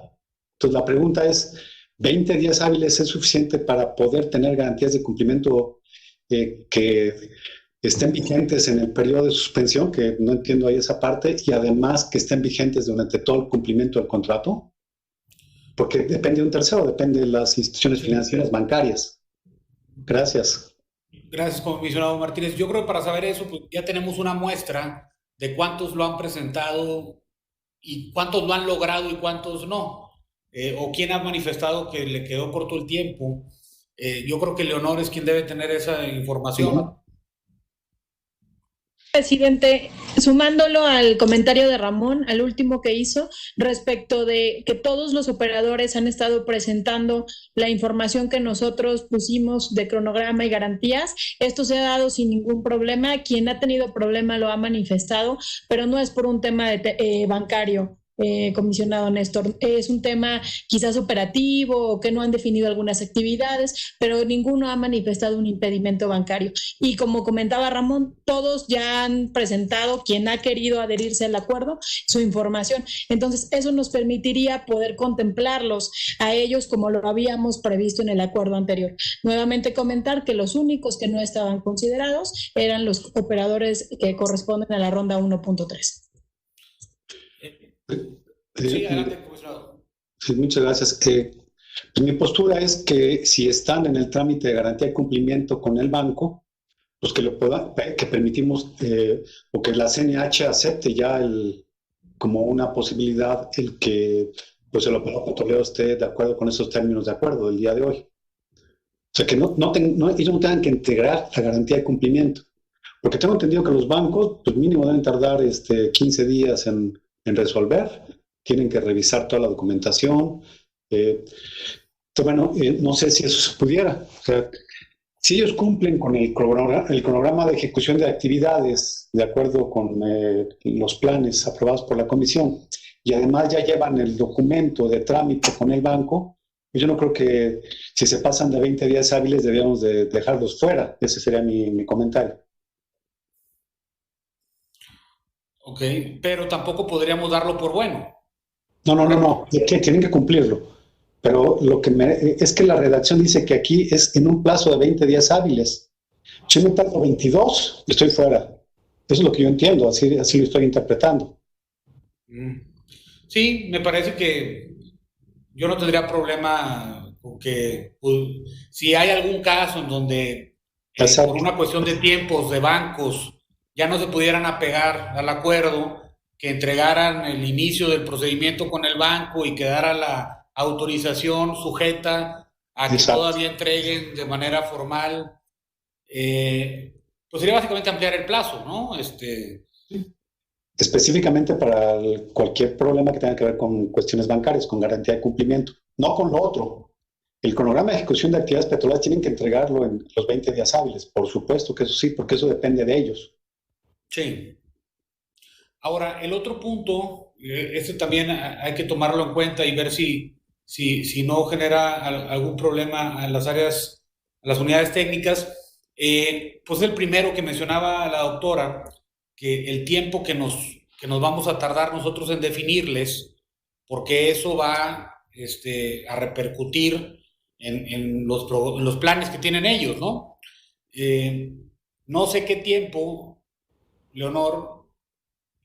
Entonces la pregunta es, ¿20 días hábiles es suficiente para poder tener garantías de cumplimiento que estén vigentes en el periodo de suspensión, que no entiendo ahí esa parte, y además que estén vigentes durante todo el cumplimiento del contrato? Porque depende de un tercero, depende de las instituciones financieras bancarias. Gracias. Gracias, comisionado Martínez. Yo creo que para saber eso, pues ya tenemos una muestra de cuántos lo han presentado y cuántos lo han logrado y cuántos no. O quién ha manifestado que le quedó corto el tiempo. Yo creo que Leonor es quien debe tener esa información. Presidente, sumándolo al comentario de Ramón, al último que hizo, respecto de que todos los operadores han estado presentando la información que nosotros pusimos de cronograma y garantías, esto se ha dado sin ningún problema. Quien ha tenido problema lo ha manifestado, pero no es por un tema de bancario. Comisionado Néstor, es un tema quizás operativo o que no han definido algunas actividades, pero ninguno ha manifestado un impedimento bancario. Y como comentaba Ramón, todos ya han presentado, quien ha querido adherirse al acuerdo, su información. Entonces, eso nos permitiría poder contemplarlos a ellos como lo habíamos previsto en el acuerdo anterior. Nuevamente comentar que los únicos que no estaban considerados eran los operadores que corresponden a la ronda 1.3. Sí, adelante, comisionado. Sí, muchas gracias. Mi postura es que si están en el trámite de garantía de cumplimiento con el banco, pues que permitimos o que la CNH acepte ya como una posibilidad el que pues el operador petrolero esté de acuerdo con esos términos de acuerdo del día de hoy. O sea, que ellos no tengan que integrar la garantía de cumplimiento. Porque tengo entendido que los bancos, pues mínimo deben tardar 15 días en resolver, tienen que revisar toda la documentación. Bueno, no sé si eso se pudiera. O sea, si ellos cumplen con el cronograma de ejecución de actividades de acuerdo con los planes aprobados por la comisión y además ya llevan el documento de trámite con el banco, yo no creo que si se pasan de 20 días hábiles debíamos de dejarlos fuera. Ese sería mi comentario. Ok, pero tampoco podríamos darlo por bueno. No. Tienen que cumplirlo. Pero es que la redacción dice que aquí es en un plazo de 20 días hábiles. Si me tardo 22, estoy fuera. Eso es lo que yo entiendo, así lo estoy interpretando. Sí, me parece que yo no tendría problema con que si hay algún caso en donde por una cuestión de tiempos de bancos ya no se pudieran apegar al acuerdo, que entregaran el inicio del procedimiento con el banco y quedara la autorización sujeta a que todavía entreguen de manera formal, pues sería básicamente ampliar el plazo, ¿no? Específicamente para cualquier problema que tenga que ver con cuestiones bancarias, con garantía de cumplimiento, no con lo otro. El cronograma de ejecución de actividades petroleras tienen que entregarlo en los 20 días hábiles, por supuesto que eso sí, porque eso depende de ellos. Sí. Ahora, el otro punto, también hay que tomarlo en cuenta y ver si no genera algún problema a las unidades técnicas, pues el primero que mencionaba la doctora, que el tiempo que nos vamos a tardar nosotros en definirles, porque eso va a repercutir en los planes que tienen ellos, ¿no? No sé qué tiempo, Leonor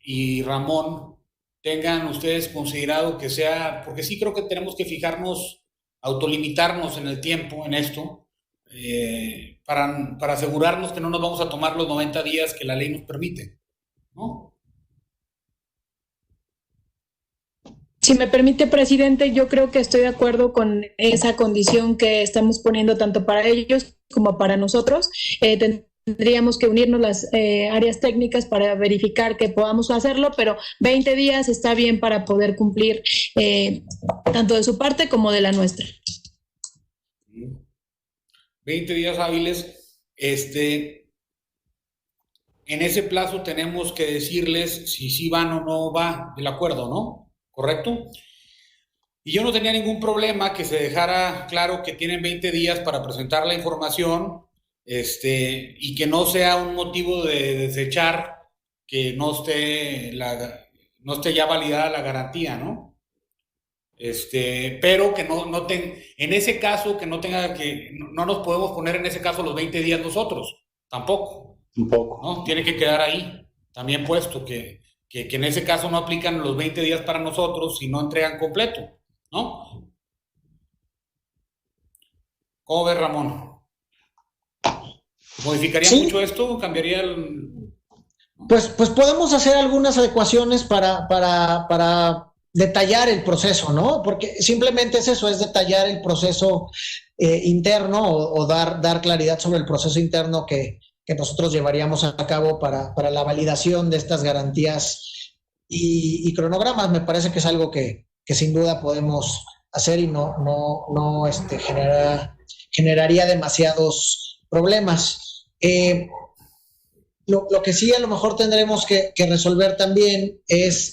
y Ramón, tengan ustedes considerado que sea, porque sí creo que tenemos que fijarnos, autolimitarnos en el tiempo en esto, para asegurarnos que no nos vamos a tomar los 90 días que la ley nos permite, ¿no? Si me permite, presidente, yo creo que estoy de acuerdo con esa condición que estamos poniendo tanto para ellos como para nosotros. Tendríamos que unirnos las áreas técnicas para verificar que podamos hacerlo, pero 20 días está bien para poder cumplir tanto de su parte como de la nuestra. 20 días hábiles. En ese plazo tenemos que decirles si sí van o no va el acuerdo, ¿no? ¿Correcto? Y yo no tenía ningún problema que se dejara claro que tienen 20 días para presentar la información, y que no sea un motivo de desechar que no esté ya validada la garantía, ¿no? Pero que en ese caso, que no nos podemos poner en ese caso los 20 días nosotros, tampoco. ¿No? Tiene que quedar ahí, también puesto que en ese caso no aplican los 20 días para nosotros si no entregan completo, ¿no? ¿Cómo ves, Ramón? ¿Modificaría mucho esto? ¿Cambiaría el...? Pues podemos hacer algunas adecuaciones para detallar el proceso, ¿no? Porque simplemente es eso, es detallar el proceso interno o dar claridad sobre el proceso interno que que nosotros llevaríamos a cabo para la validación de estas garantías y cronogramas. Me parece que es algo que sin duda podemos hacer y no generaría demasiados problemas. Lo que sí a lo mejor tendremos que resolver también es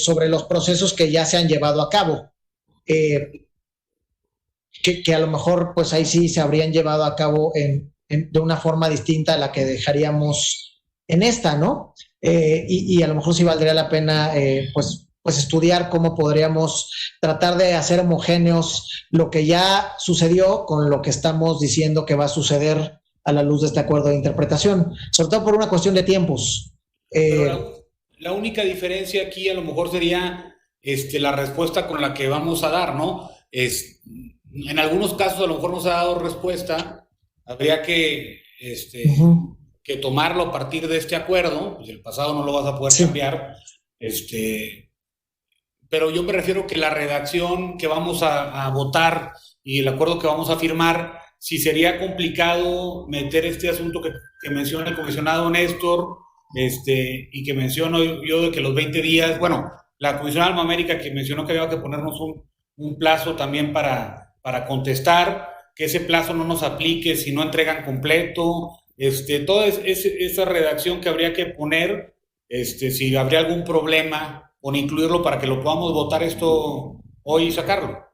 sobre los procesos que ya se han llevado a cabo, que a lo mejor pues ahí sí se habrían llevado a cabo de una forma distinta a la que dejaríamos en esta, ¿no? Y a lo mejor sí valdría la pena pues estudiar cómo podríamos tratar de hacer homogéneos lo que ya sucedió con lo que estamos diciendo que va a suceder a la luz de este acuerdo de interpretación, sobre todo por una cuestión de tiempos. La única diferencia aquí a lo mejor sería la respuesta con la que vamos a dar, ¿no? En algunos casos a lo mejor no se ha dado respuesta, habría que tomarlo a partir de este acuerdo, pues el pasado no lo vas a poder cambiar, pero yo me refiero que la redacción que vamos a votar y el acuerdo que vamos a firmar, si sería complicado meter este asunto que menciona el comisionado Néstor, y que menciono yo de que los 20 días, bueno, la comisionada Alma América que mencionó que había que ponernos un plazo también para contestar, que ese plazo no nos aplique si no entregan completo, toda esa redacción que habría que poner, si habría algún problema con incluirlo para que lo podamos votar esto hoy y sacarlo.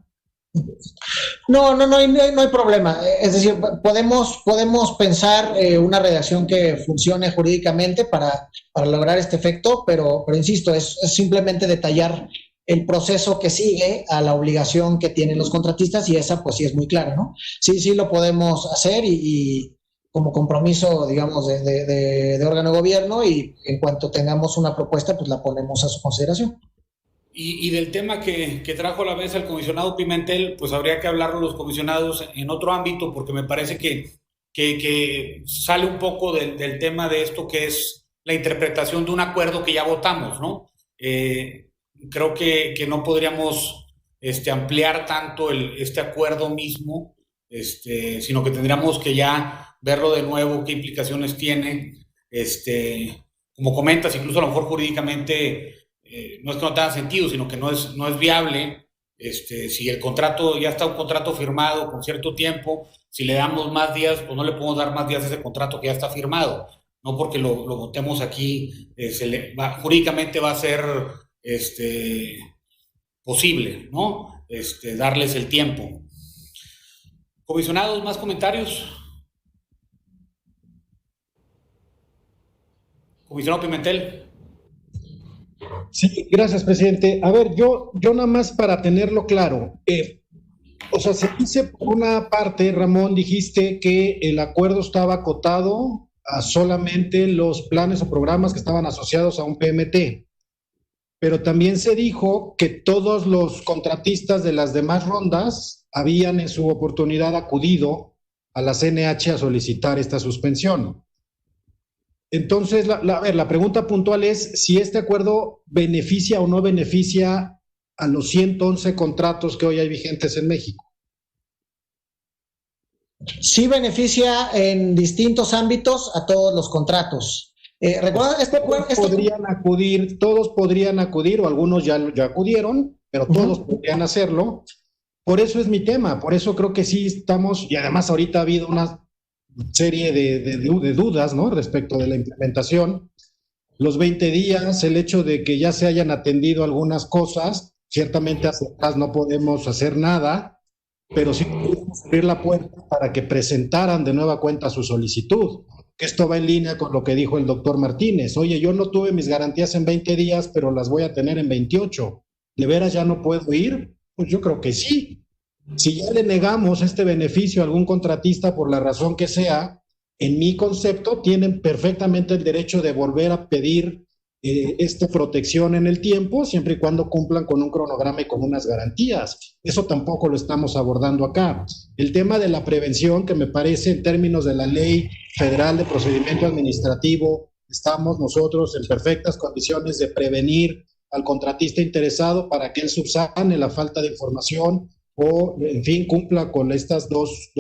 No hay problema. Es decir, podemos pensar una redacción que funcione jurídicamente para lograr este efecto, pero insisto, es simplemente detallar el proceso que sigue a la obligación que tienen los contratistas y esa pues sí es muy clara, ¿no? Sí lo podemos hacer y como compromiso, digamos, de órgano de gobierno, y en cuanto tengamos una propuesta, pues la ponemos a su consideración. Y del tema que trajo a la mesa el comisionado Pimentel, pues habría que hablarlo los comisionados en otro ámbito, porque me parece que sale un poco del tema de esto, que es la interpretación de un acuerdo que ya votamos, ¿no? Creo que no podríamos ampliar tanto este acuerdo mismo, sino que tendríamos que ya verlo de nuevo, qué implicaciones tiene, como comentas, incluso a lo mejor jurídicamente no es que no tenga sentido, sino que no es viable, si el contrato, ya está un contrato firmado con cierto tiempo, si le damos más días, pues no le podemos dar más días a ese contrato que ya está firmado, no porque lo votemos aquí, jurídicamente va a ser posible, ¿no? Darles el tiempo. Comisionados, ¿más comentarios? Comisionado Pimentel. Sí, gracias, presidente. A ver, yo nada más para tenerlo claro, se dice por una parte, Ramón, dijiste que el acuerdo estaba acotado a solamente los planes o programas que estaban asociados a un PMT, pero también se dijo que todos los contratistas de las demás rondas habían en su oportunidad acudido a la CNH a solicitar esta suspensión. Entonces, la pregunta puntual es si este acuerdo beneficia o no beneficia a los 111 contratos que hoy hay vigentes en México. Sí beneficia en distintos ámbitos a todos los contratos. Recuerda, todos podrían acudir, o algunos ya acudieron, pero todos podrían hacerlo. Por eso es mi tema, por eso creo que sí estamos, y además ahorita ha habido una serie de dudas, ¿no?, respecto de la implementación. Los 20 días, el hecho de que ya se hayan atendido algunas cosas, ciertamente hacia atrás no podemos hacer nada, pero sí podemos abrir la puerta para que presentaran de nueva cuenta su solicitud, que esto va en línea con lo que dijo el doctor Martínez. Oye, yo no tuve mis garantías en 20 días, pero las voy a tener en 28. ¿De veras ya no puedo ir? Pues yo creo que sí. Si ya le negamos este beneficio a algún contratista por la razón que sea, en mi concepto tienen perfectamente el derecho de volver a pedir esta protección en el tiempo, siempre y cuando cumplan con un cronograma y con unas garantías. Eso tampoco lo estamos abordando acá. El tema de la prevención, que me parece en términos de la Ley Federal de Procedimiento Administrativo, estamos nosotros en perfectas condiciones de prevenir al contratista interesado para que él subsane la falta de información o, en fin, cumpla con estas dos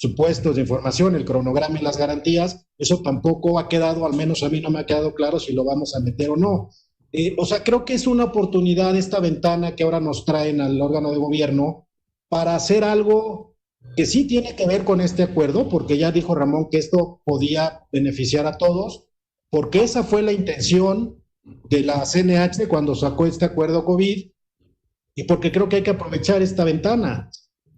supuestos de información, el cronograma y las garantías, eso tampoco ha quedado, al menos a mí no me ha quedado claro si lo vamos a meter o no. O sea, creo que es una oportunidad esta ventana que ahora nos traen al órgano de gobierno para hacer algo que sí tiene que ver con este acuerdo, porque ya dijo Ramón que esto podía beneficiar a todos, porque esa fue la intención de la CNH cuando sacó este acuerdo COVID, y porque creo que hay que aprovechar esta ventana.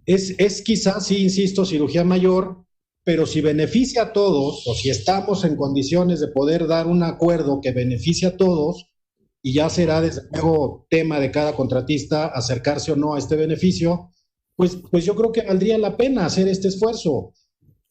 Es quizás, sí, insisto, cirugía mayor, pero si beneficia a todos, o si estamos en condiciones de poder dar un acuerdo que beneficie a todos, y ya será desde luego tema de cada contratista acercarse o no a este beneficio, pues yo creo que valdría la pena hacer este esfuerzo.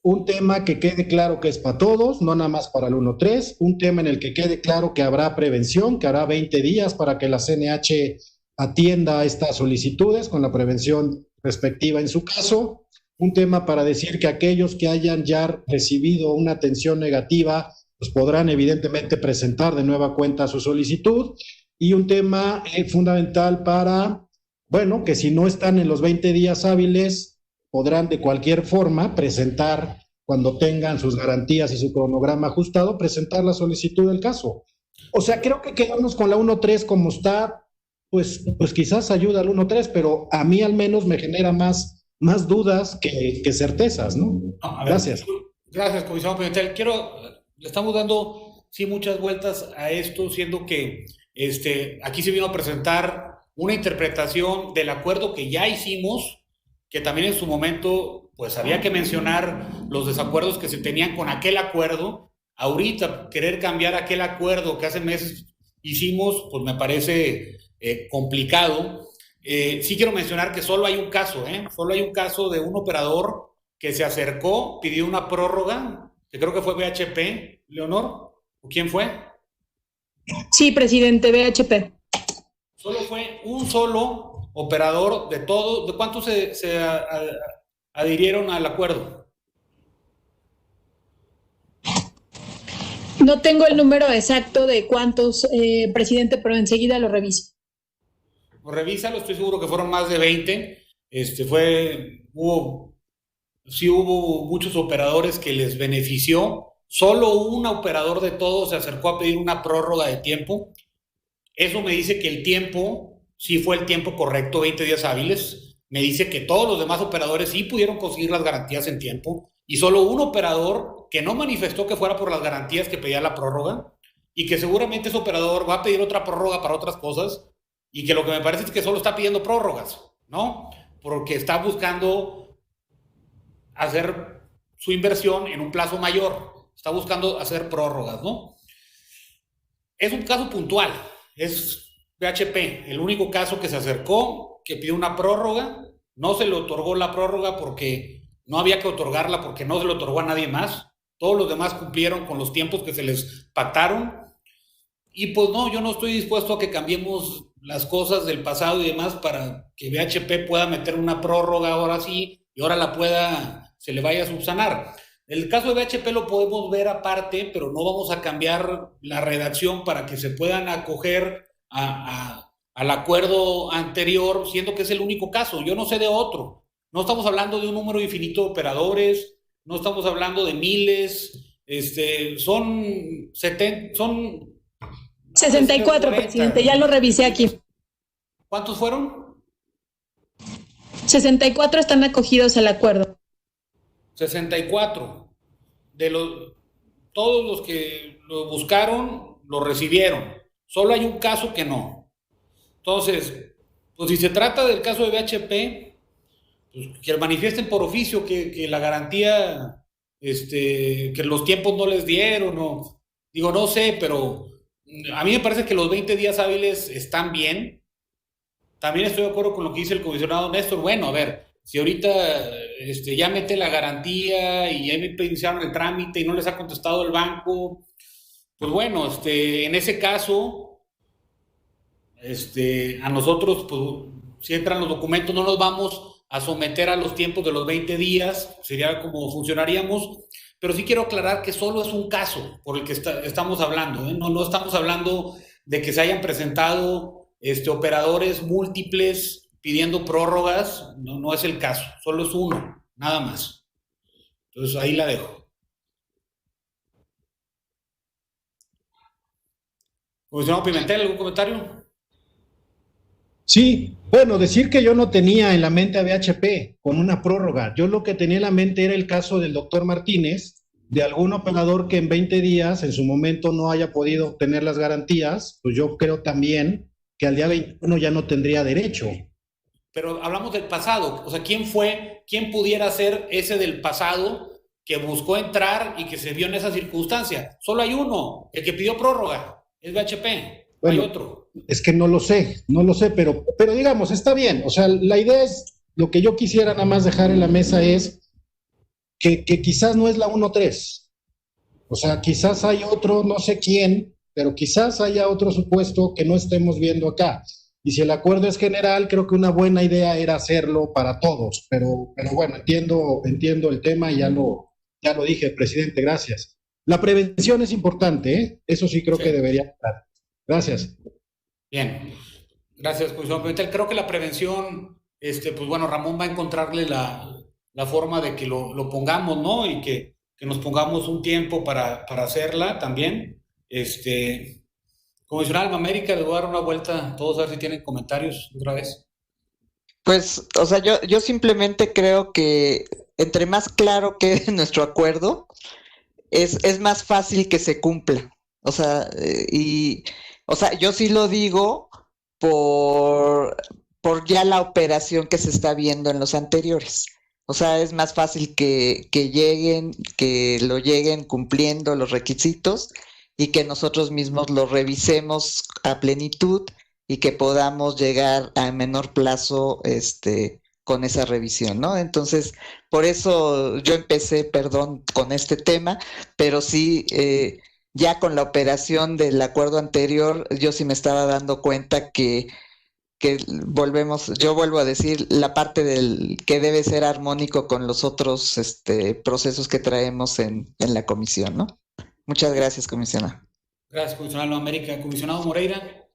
Un tema que quede claro que es para todos, no nada más para el 1.3, un tema en el que quede claro que habrá prevención, que hará 20 días para que la CNH atienda estas solicitudes con la prevención respectiva en su caso, un tema para decir que aquellos que hayan ya recibido una atención negativa, pues podrán evidentemente presentar de nueva cuenta su solicitud, y un tema fundamental para, bueno, que si no están en los 20 días hábiles, podrán de cualquier forma presentar, cuando tengan sus garantías y su cronograma ajustado, presentar la solicitud del caso. O sea, creo que quedarnos con la 1.3 como está, pues quizás ayuda al 1.3, pero a mí al menos me genera más dudas que certezas, ¿no? Gracias. Gracias, comisionado Pimentel. Le estamos dando, sí, muchas vueltas a esto, siendo que aquí se vino a presentar una interpretación del acuerdo que ya hicimos, que también en su momento, pues había que mencionar los desacuerdos que se tenían con aquel acuerdo. Ahorita, querer cambiar aquel acuerdo que hace meses hicimos, pues me parece complicado. Sí quiero mencionar que solo hay un caso, solo hay un caso de un operador que se acercó, pidió una prórroga, que creo que fue BHP, Leonor, ¿o quién fue? Sí, presidente, BHP. Solo fue un solo operador de todo. ¿De cuántos se adhirieron al acuerdo? No tengo el número exacto de cuántos, presidente, pero enseguida lo reviso. Revísalo, estoy seguro que fueron más de 20. Hubo muchos operadores que les benefició. Solo un operador de todos se acercó a pedir una prórroga de tiempo. Eso me dice que el tiempo sí fue el tiempo correcto, 20 días hábiles. Me dice que todos los demás operadores sí pudieron conseguir las garantías en tiempo, y solo un operador que no manifestó que fuera por las garantías que pedía la prórroga, y que seguramente ese operador va a pedir otra prórroga para otras cosas, y que lo que me parece es que solo está pidiendo prórrogas, ¿no? Porque está buscando hacer su inversión en un plazo mayor, está buscando hacer prórrogas, ¿no? Es un caso puntual, es BHP, el único caso que se acercó, que pidió una prórroga, no se le otorgó la prórroga porque no había que otorgarla, porque no se le otorgó a nadie más. Todos los demás cumplieron con los tiempos que se les pactaron. Y pues no, yo no estoy dispuesto a que cambiemos las cosas del pasado y demás para que BHP pueda meter una prórroga ahora sí y ahora se le vaya a subsanar. El caso de BHP lo podemos ver aparte, pero no vamos a cambiar la redacción para que se puedan acoger al acuerdo anterior, siendo que es el único caso. Yo no sé de otro. No estamos hablando de un número infinito de operadores, no estamos hablando de miles, son 64, presidente, ya lo revisé aquí. ¿Cuántos fueron? 64 están acogidos al acuerdo. 64. Todos los que lo buscaron, lo recibieron. Solo hay un caso que no. Entonces, pues si se trata del caso de BHP, pues que manifiesten por oficio que la garantía, que los tiempos no les dieron, no. Digo, no sé, pero a mí me parece que los 20 días hábiles están bien. También estoy de acuerdo con lo que dice el comisionado Néstor. Bueno, a ver, si ahorita ya mete la garantía y ya iniciaron el trámite y no les ha contestado el banco, pues bueno, en ese caso, a nosotros, pues, si entran los documentos, no nos vamos a someter a los tiempos de los 20 días, sería como funcionaríamos, pero sí quiero aclarar que solo es un caso por el que estamos hablando, ¿eh? No estamos hablando de que se hayan presentado operadores múltiples pidiendo prórrogas, no es el caso, solo es uno, nada más. Entonces ahí la dejo. Comisionado Pimentel, ¿algún comentario? Sí, bueno, decir que yo no tenía en la mente a BHP con una prórroga. Yo lo que tenía en la mente era el caso del doctor Martínez, de algún operador que en 20 días, en su momento, no haya podido obtener las garantías. Pues yo creo también que al día 21 ya no tendría derecho. Pero hablamos del pasado. O sea, ¿quién pudiera ser ese del pasado que buscó entrar y que se vio en esa circunstancia? Solo hay uno, el que pidió prórroga. Es BHP, bueno, hay otro. Es que no lo sé, pero digamos, está bien. O sea, la idea es, lo que yo quisiera nada más dejar en la mesa es que quizás no es la 1-3. O sea, quizás hay otro, no sé quién, pero quizás haya otro supuesto que no estemos viendo acá. Y si el acuerdo es general, creo que una buena idea era hacerlo para todos. Pero bueno, entiendo el tema y ya lo dije, presidente, gracias. La prevención es importante, ¿eh? Eso sí creo que debería estar. Gracias. Bien, gracias, comisionado Pimentel. Creo que la prevención, pues bueno, Ramón va a encontrarle la forma de que lo pongamos, ¿no? Y que nos pongamos un tiempo para hacerla también. Comisionado Alma América, les voy a dar una vuelta a todos a ver si tienen comentarios otra vez. Pues, o sea, yo simplemente creo que entre más claro quede nuestro acuerdo, es más fácil que se cumpla. O sea, yo sí lo digo por ya la operación que se está viendo en los anteriores. O sea, es más fácil que lo lleguen cumpliendo los requisitos y que nosotros mismos lo revisemos a plenitud y que podamos llegar a menor plazo con esa revisión, ¿no? Entonces, por eso yo empecé, con este tema, pero sí, ya con la operación del acuerdo anterior, yo sí me estaba dando cuenta que yo vuelvo a decir, la parte del que debe ser armónico con los otros procesos que traemos en la comisión, ¿no? Muchas gracias, comisionado. Gracias, comisionado América. Comisionado Moreira.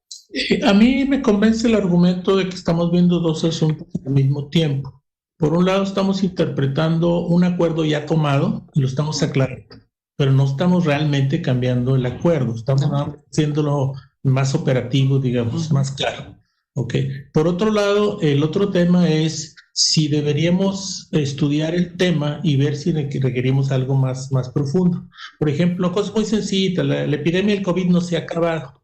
A mí me convence el argumento de que estamos viendo dos asuntos al mismo tiempo. Por un lado, estamos interpretando un acuerdo ya tomado y lo estamos aclarando, pero no estamos realmente cambiando el acuerdo, estamos haciéndolo más operativo, digamos, más claro. Okay. Por otro lado, el otro tema es si deberíamos estudiar el tema y ver si requerimos algo más profundo. Por ejemplo, cosas muy sencillas, la epidemia del COVID no se ha acabado.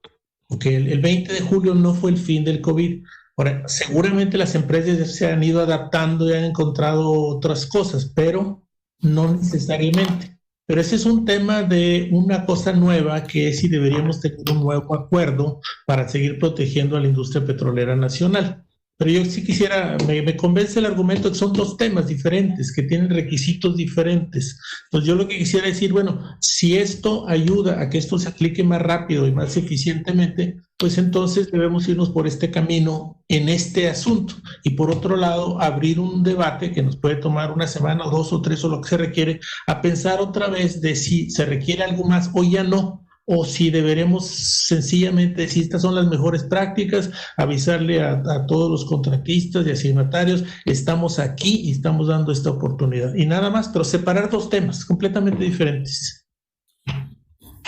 Okay. El 20 de julio no fue el fin del COVID. Ahora, seguramente las empresas se han ido adaptando y han encontrado otras cosas, pero no necesariamente. Pero ese es un tema de una cosa nueva, que es si deberíamos tener un nuevo acuerdo para seguir protegiendo a la industria petrolera nacional. Pero yo sí quisiera, me convence el argumento que son dos temas diferentes, que tienen requisitos diferentes. Entonces yo lo que quisiera decir, bueno, si esto ayuda a que esto se aplique más rápido y más eficientemente, pues entonces debemos irnos por este camino en este asunto. Y por otro lado, abrir un debate que nos puede tomar una semana o 2 o 3 o lo que se requiere, a pensar otra vez de si se requiere algo más o ya no, o si deberemos sencillamente decir estas son las mejores prácticas, avisarle a todos los contratistas y asignatarios, estamos aquí y estamos dando esta oportunidad. Y nada más, pero separar dos temas completamente diferentes.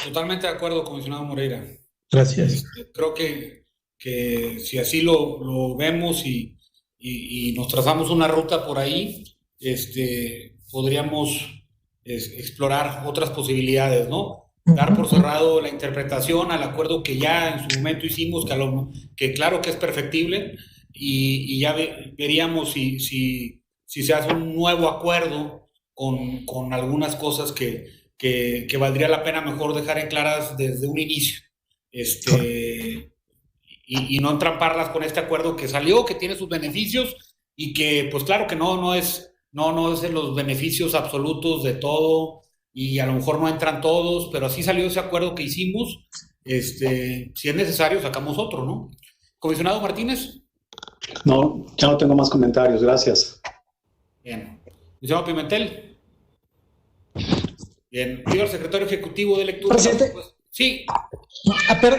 Totalmente de acuerdo, comisionado Moreira. Gracias. Creo que si así lo vemos y nos trazamos una ruta por ahí, podríamos explorar otras posibilidades, ¿no? Dar por cerrado la interpretación al acuerdo que ya en su momento hicimos, que claro que es perfectible, y ya veríamos si se hace un nuevo acuerdo con algunas cosas que valdría la pena mejor dejar en claras desde un inicio. Y no entramparlas con este acuerdo que salió, que tiene sus beneficios y que, pues claro que no es los beneficios absolutos de todo, y a lo mejor no entran todos, pero así salió ese acuerdo que hicimos. Si es necesario, sacamos otro, ¿no? Comisionado Martínez. No, ya no tengo más comentarios, gracias. Bien. Comisionado Pimentel. Bien. Señor secretario ejecutivo de lectura. Presidente. Sí.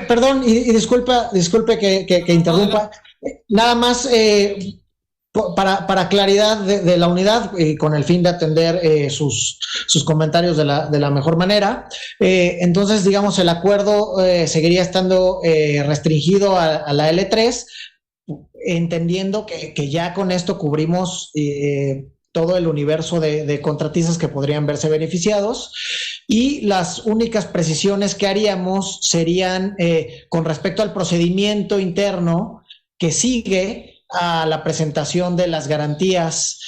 Perdón, y disculpe que interrumpa. Nada más, para claridad de la unidad y con el fin de atender sus comentarios de la mejor manera. Entonces, digamos, el acuerdo seguiría estando restringido a la L3, entendiendo que ya con esto cubrimos todo el universo de contratistas que podrían verse beneficiados, y las únicas precisiones que haríamos serían con respecto al procedimiento interno que sigue a la presentación de las garantías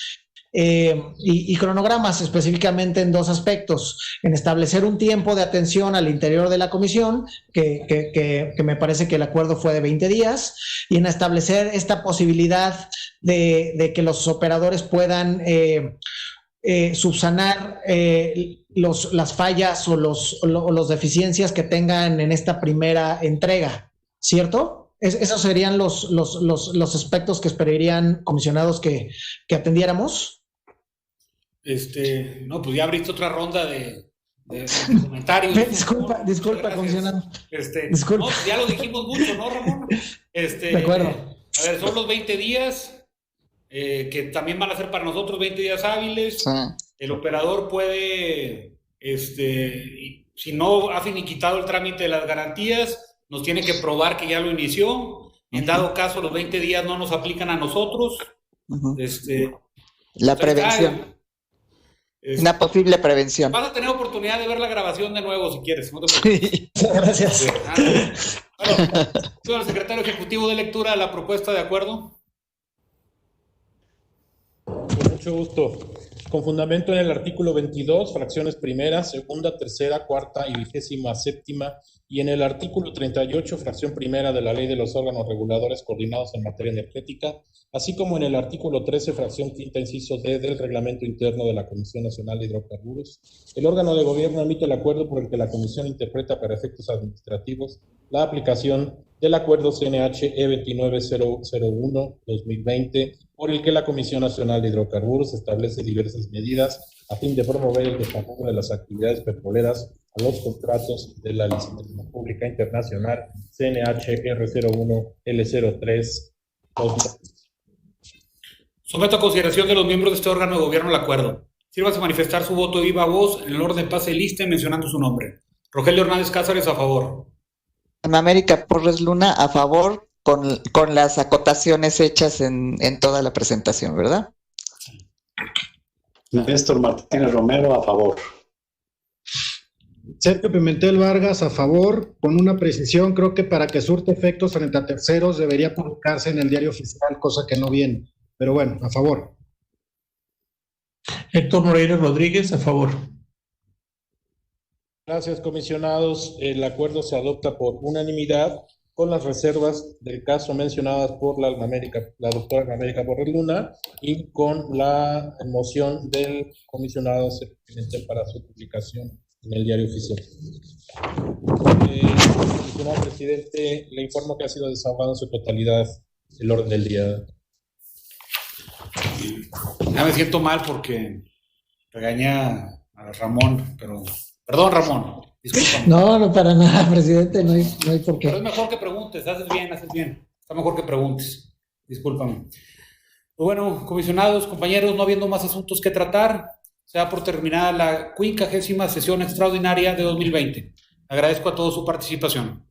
y cronogramas, específicamente en dos aspectos: en establecer un tiempo de atención al interior de la comisión, que me parece que el acuerdo fue de 20 días, y en establecer esta posibilidad de que los operadores puedan subsanar las fallas o los deficiencias que tengan en esta primera entrega, ¿cierto? Esos serían los aspectos que esperarían, comisionados, que atendiéramos. No, pues ya abriste otra ronda de comentarios. Disculpa, comisionado. Disculpa. No, ya lo dijimos mucho, ¿no, Ramón? De acuerdo. A ver, son los 20 días, que también van a ser para nosotros 20 días hábiles. Sí. El operador puede, si no ha finiquitado el trámite de las garantías, nos tiene que probar que ya lo inició. En dado caso, los 20 días no nos aplican a nosotros. La prevención. Una posible prevención. Vas a tener oportunidad de ver la grabación de nuevo si quieres. No te preocupes. Gracias. Bueno, señor secretario ejecutivo, de lectura de la propuesta de acuerdo. Con mucho gusto. Con fundamento en el artículo 22, fracciones primera, segunda, tercera, cuarta y 27ª, y en el artículo 38, fracción primera de la Ley de los órganos reguladores coordinados en materia energética, así como en el artículo 13, fracción quinta, inciso D del Reglamento Interno de la Comisión Nacional de Hidrocarburos, el órgano de gobierno emite el acuerdo por el que la Comisión interpreta para efectos administrativos la aplicación del acuerdo CNH E29001-2020, por el que la Comisión Nacional de Hidrocarburos establece diversas medidas a fin de promover el desarrollo de las actividades petroleras a los contratos de la Licitación Pública Internacional CNH R01L03. Someto a consideración de los miembros de este órgano de gobierno el acuerdo. Sírvase a manifestar su voto de viva voz en el orden pase lista mencionando su nombre. Rogelio Hernández Cázares, a favor. América Porres Luna, a favor, con las acotaciones hechas en toda la presentación, ¿verdad? Néstor Martínez Romero, a favor. Sergio Pimentel Vargas, a favor, con una precisión: creo que para que surte efectos frente a terceros debería publicarse en el diario oficial, cosa que no viene. Pero bueno, a favor. Héctor Moreira Rodríguez, a favor. Gracias, comisionados. El acuerdo se adopta por unanimidad, con las reservas del caso mencionadas por la doctora América Porres Luna, y con la moción del comisionado para su publicación en el diario oficial. Comisionado presidente, le informo que ha sido desahogado en su totalidad el orden del día. Ya me siento mal porque regañé a Ramón, pero... Perdón, Ramón, discúlpame. No, para nada, presidente, no hay por qué. Pero es mejor que preguntes, haces bien. Está mejor que preguntes, discúlpame. Pues bueno, comisionados, compañeros, no habiendo más asuntos que tratar, se da por terminada la 50ª sesión extraordinaria de 2020. Agradezco a todos su participación.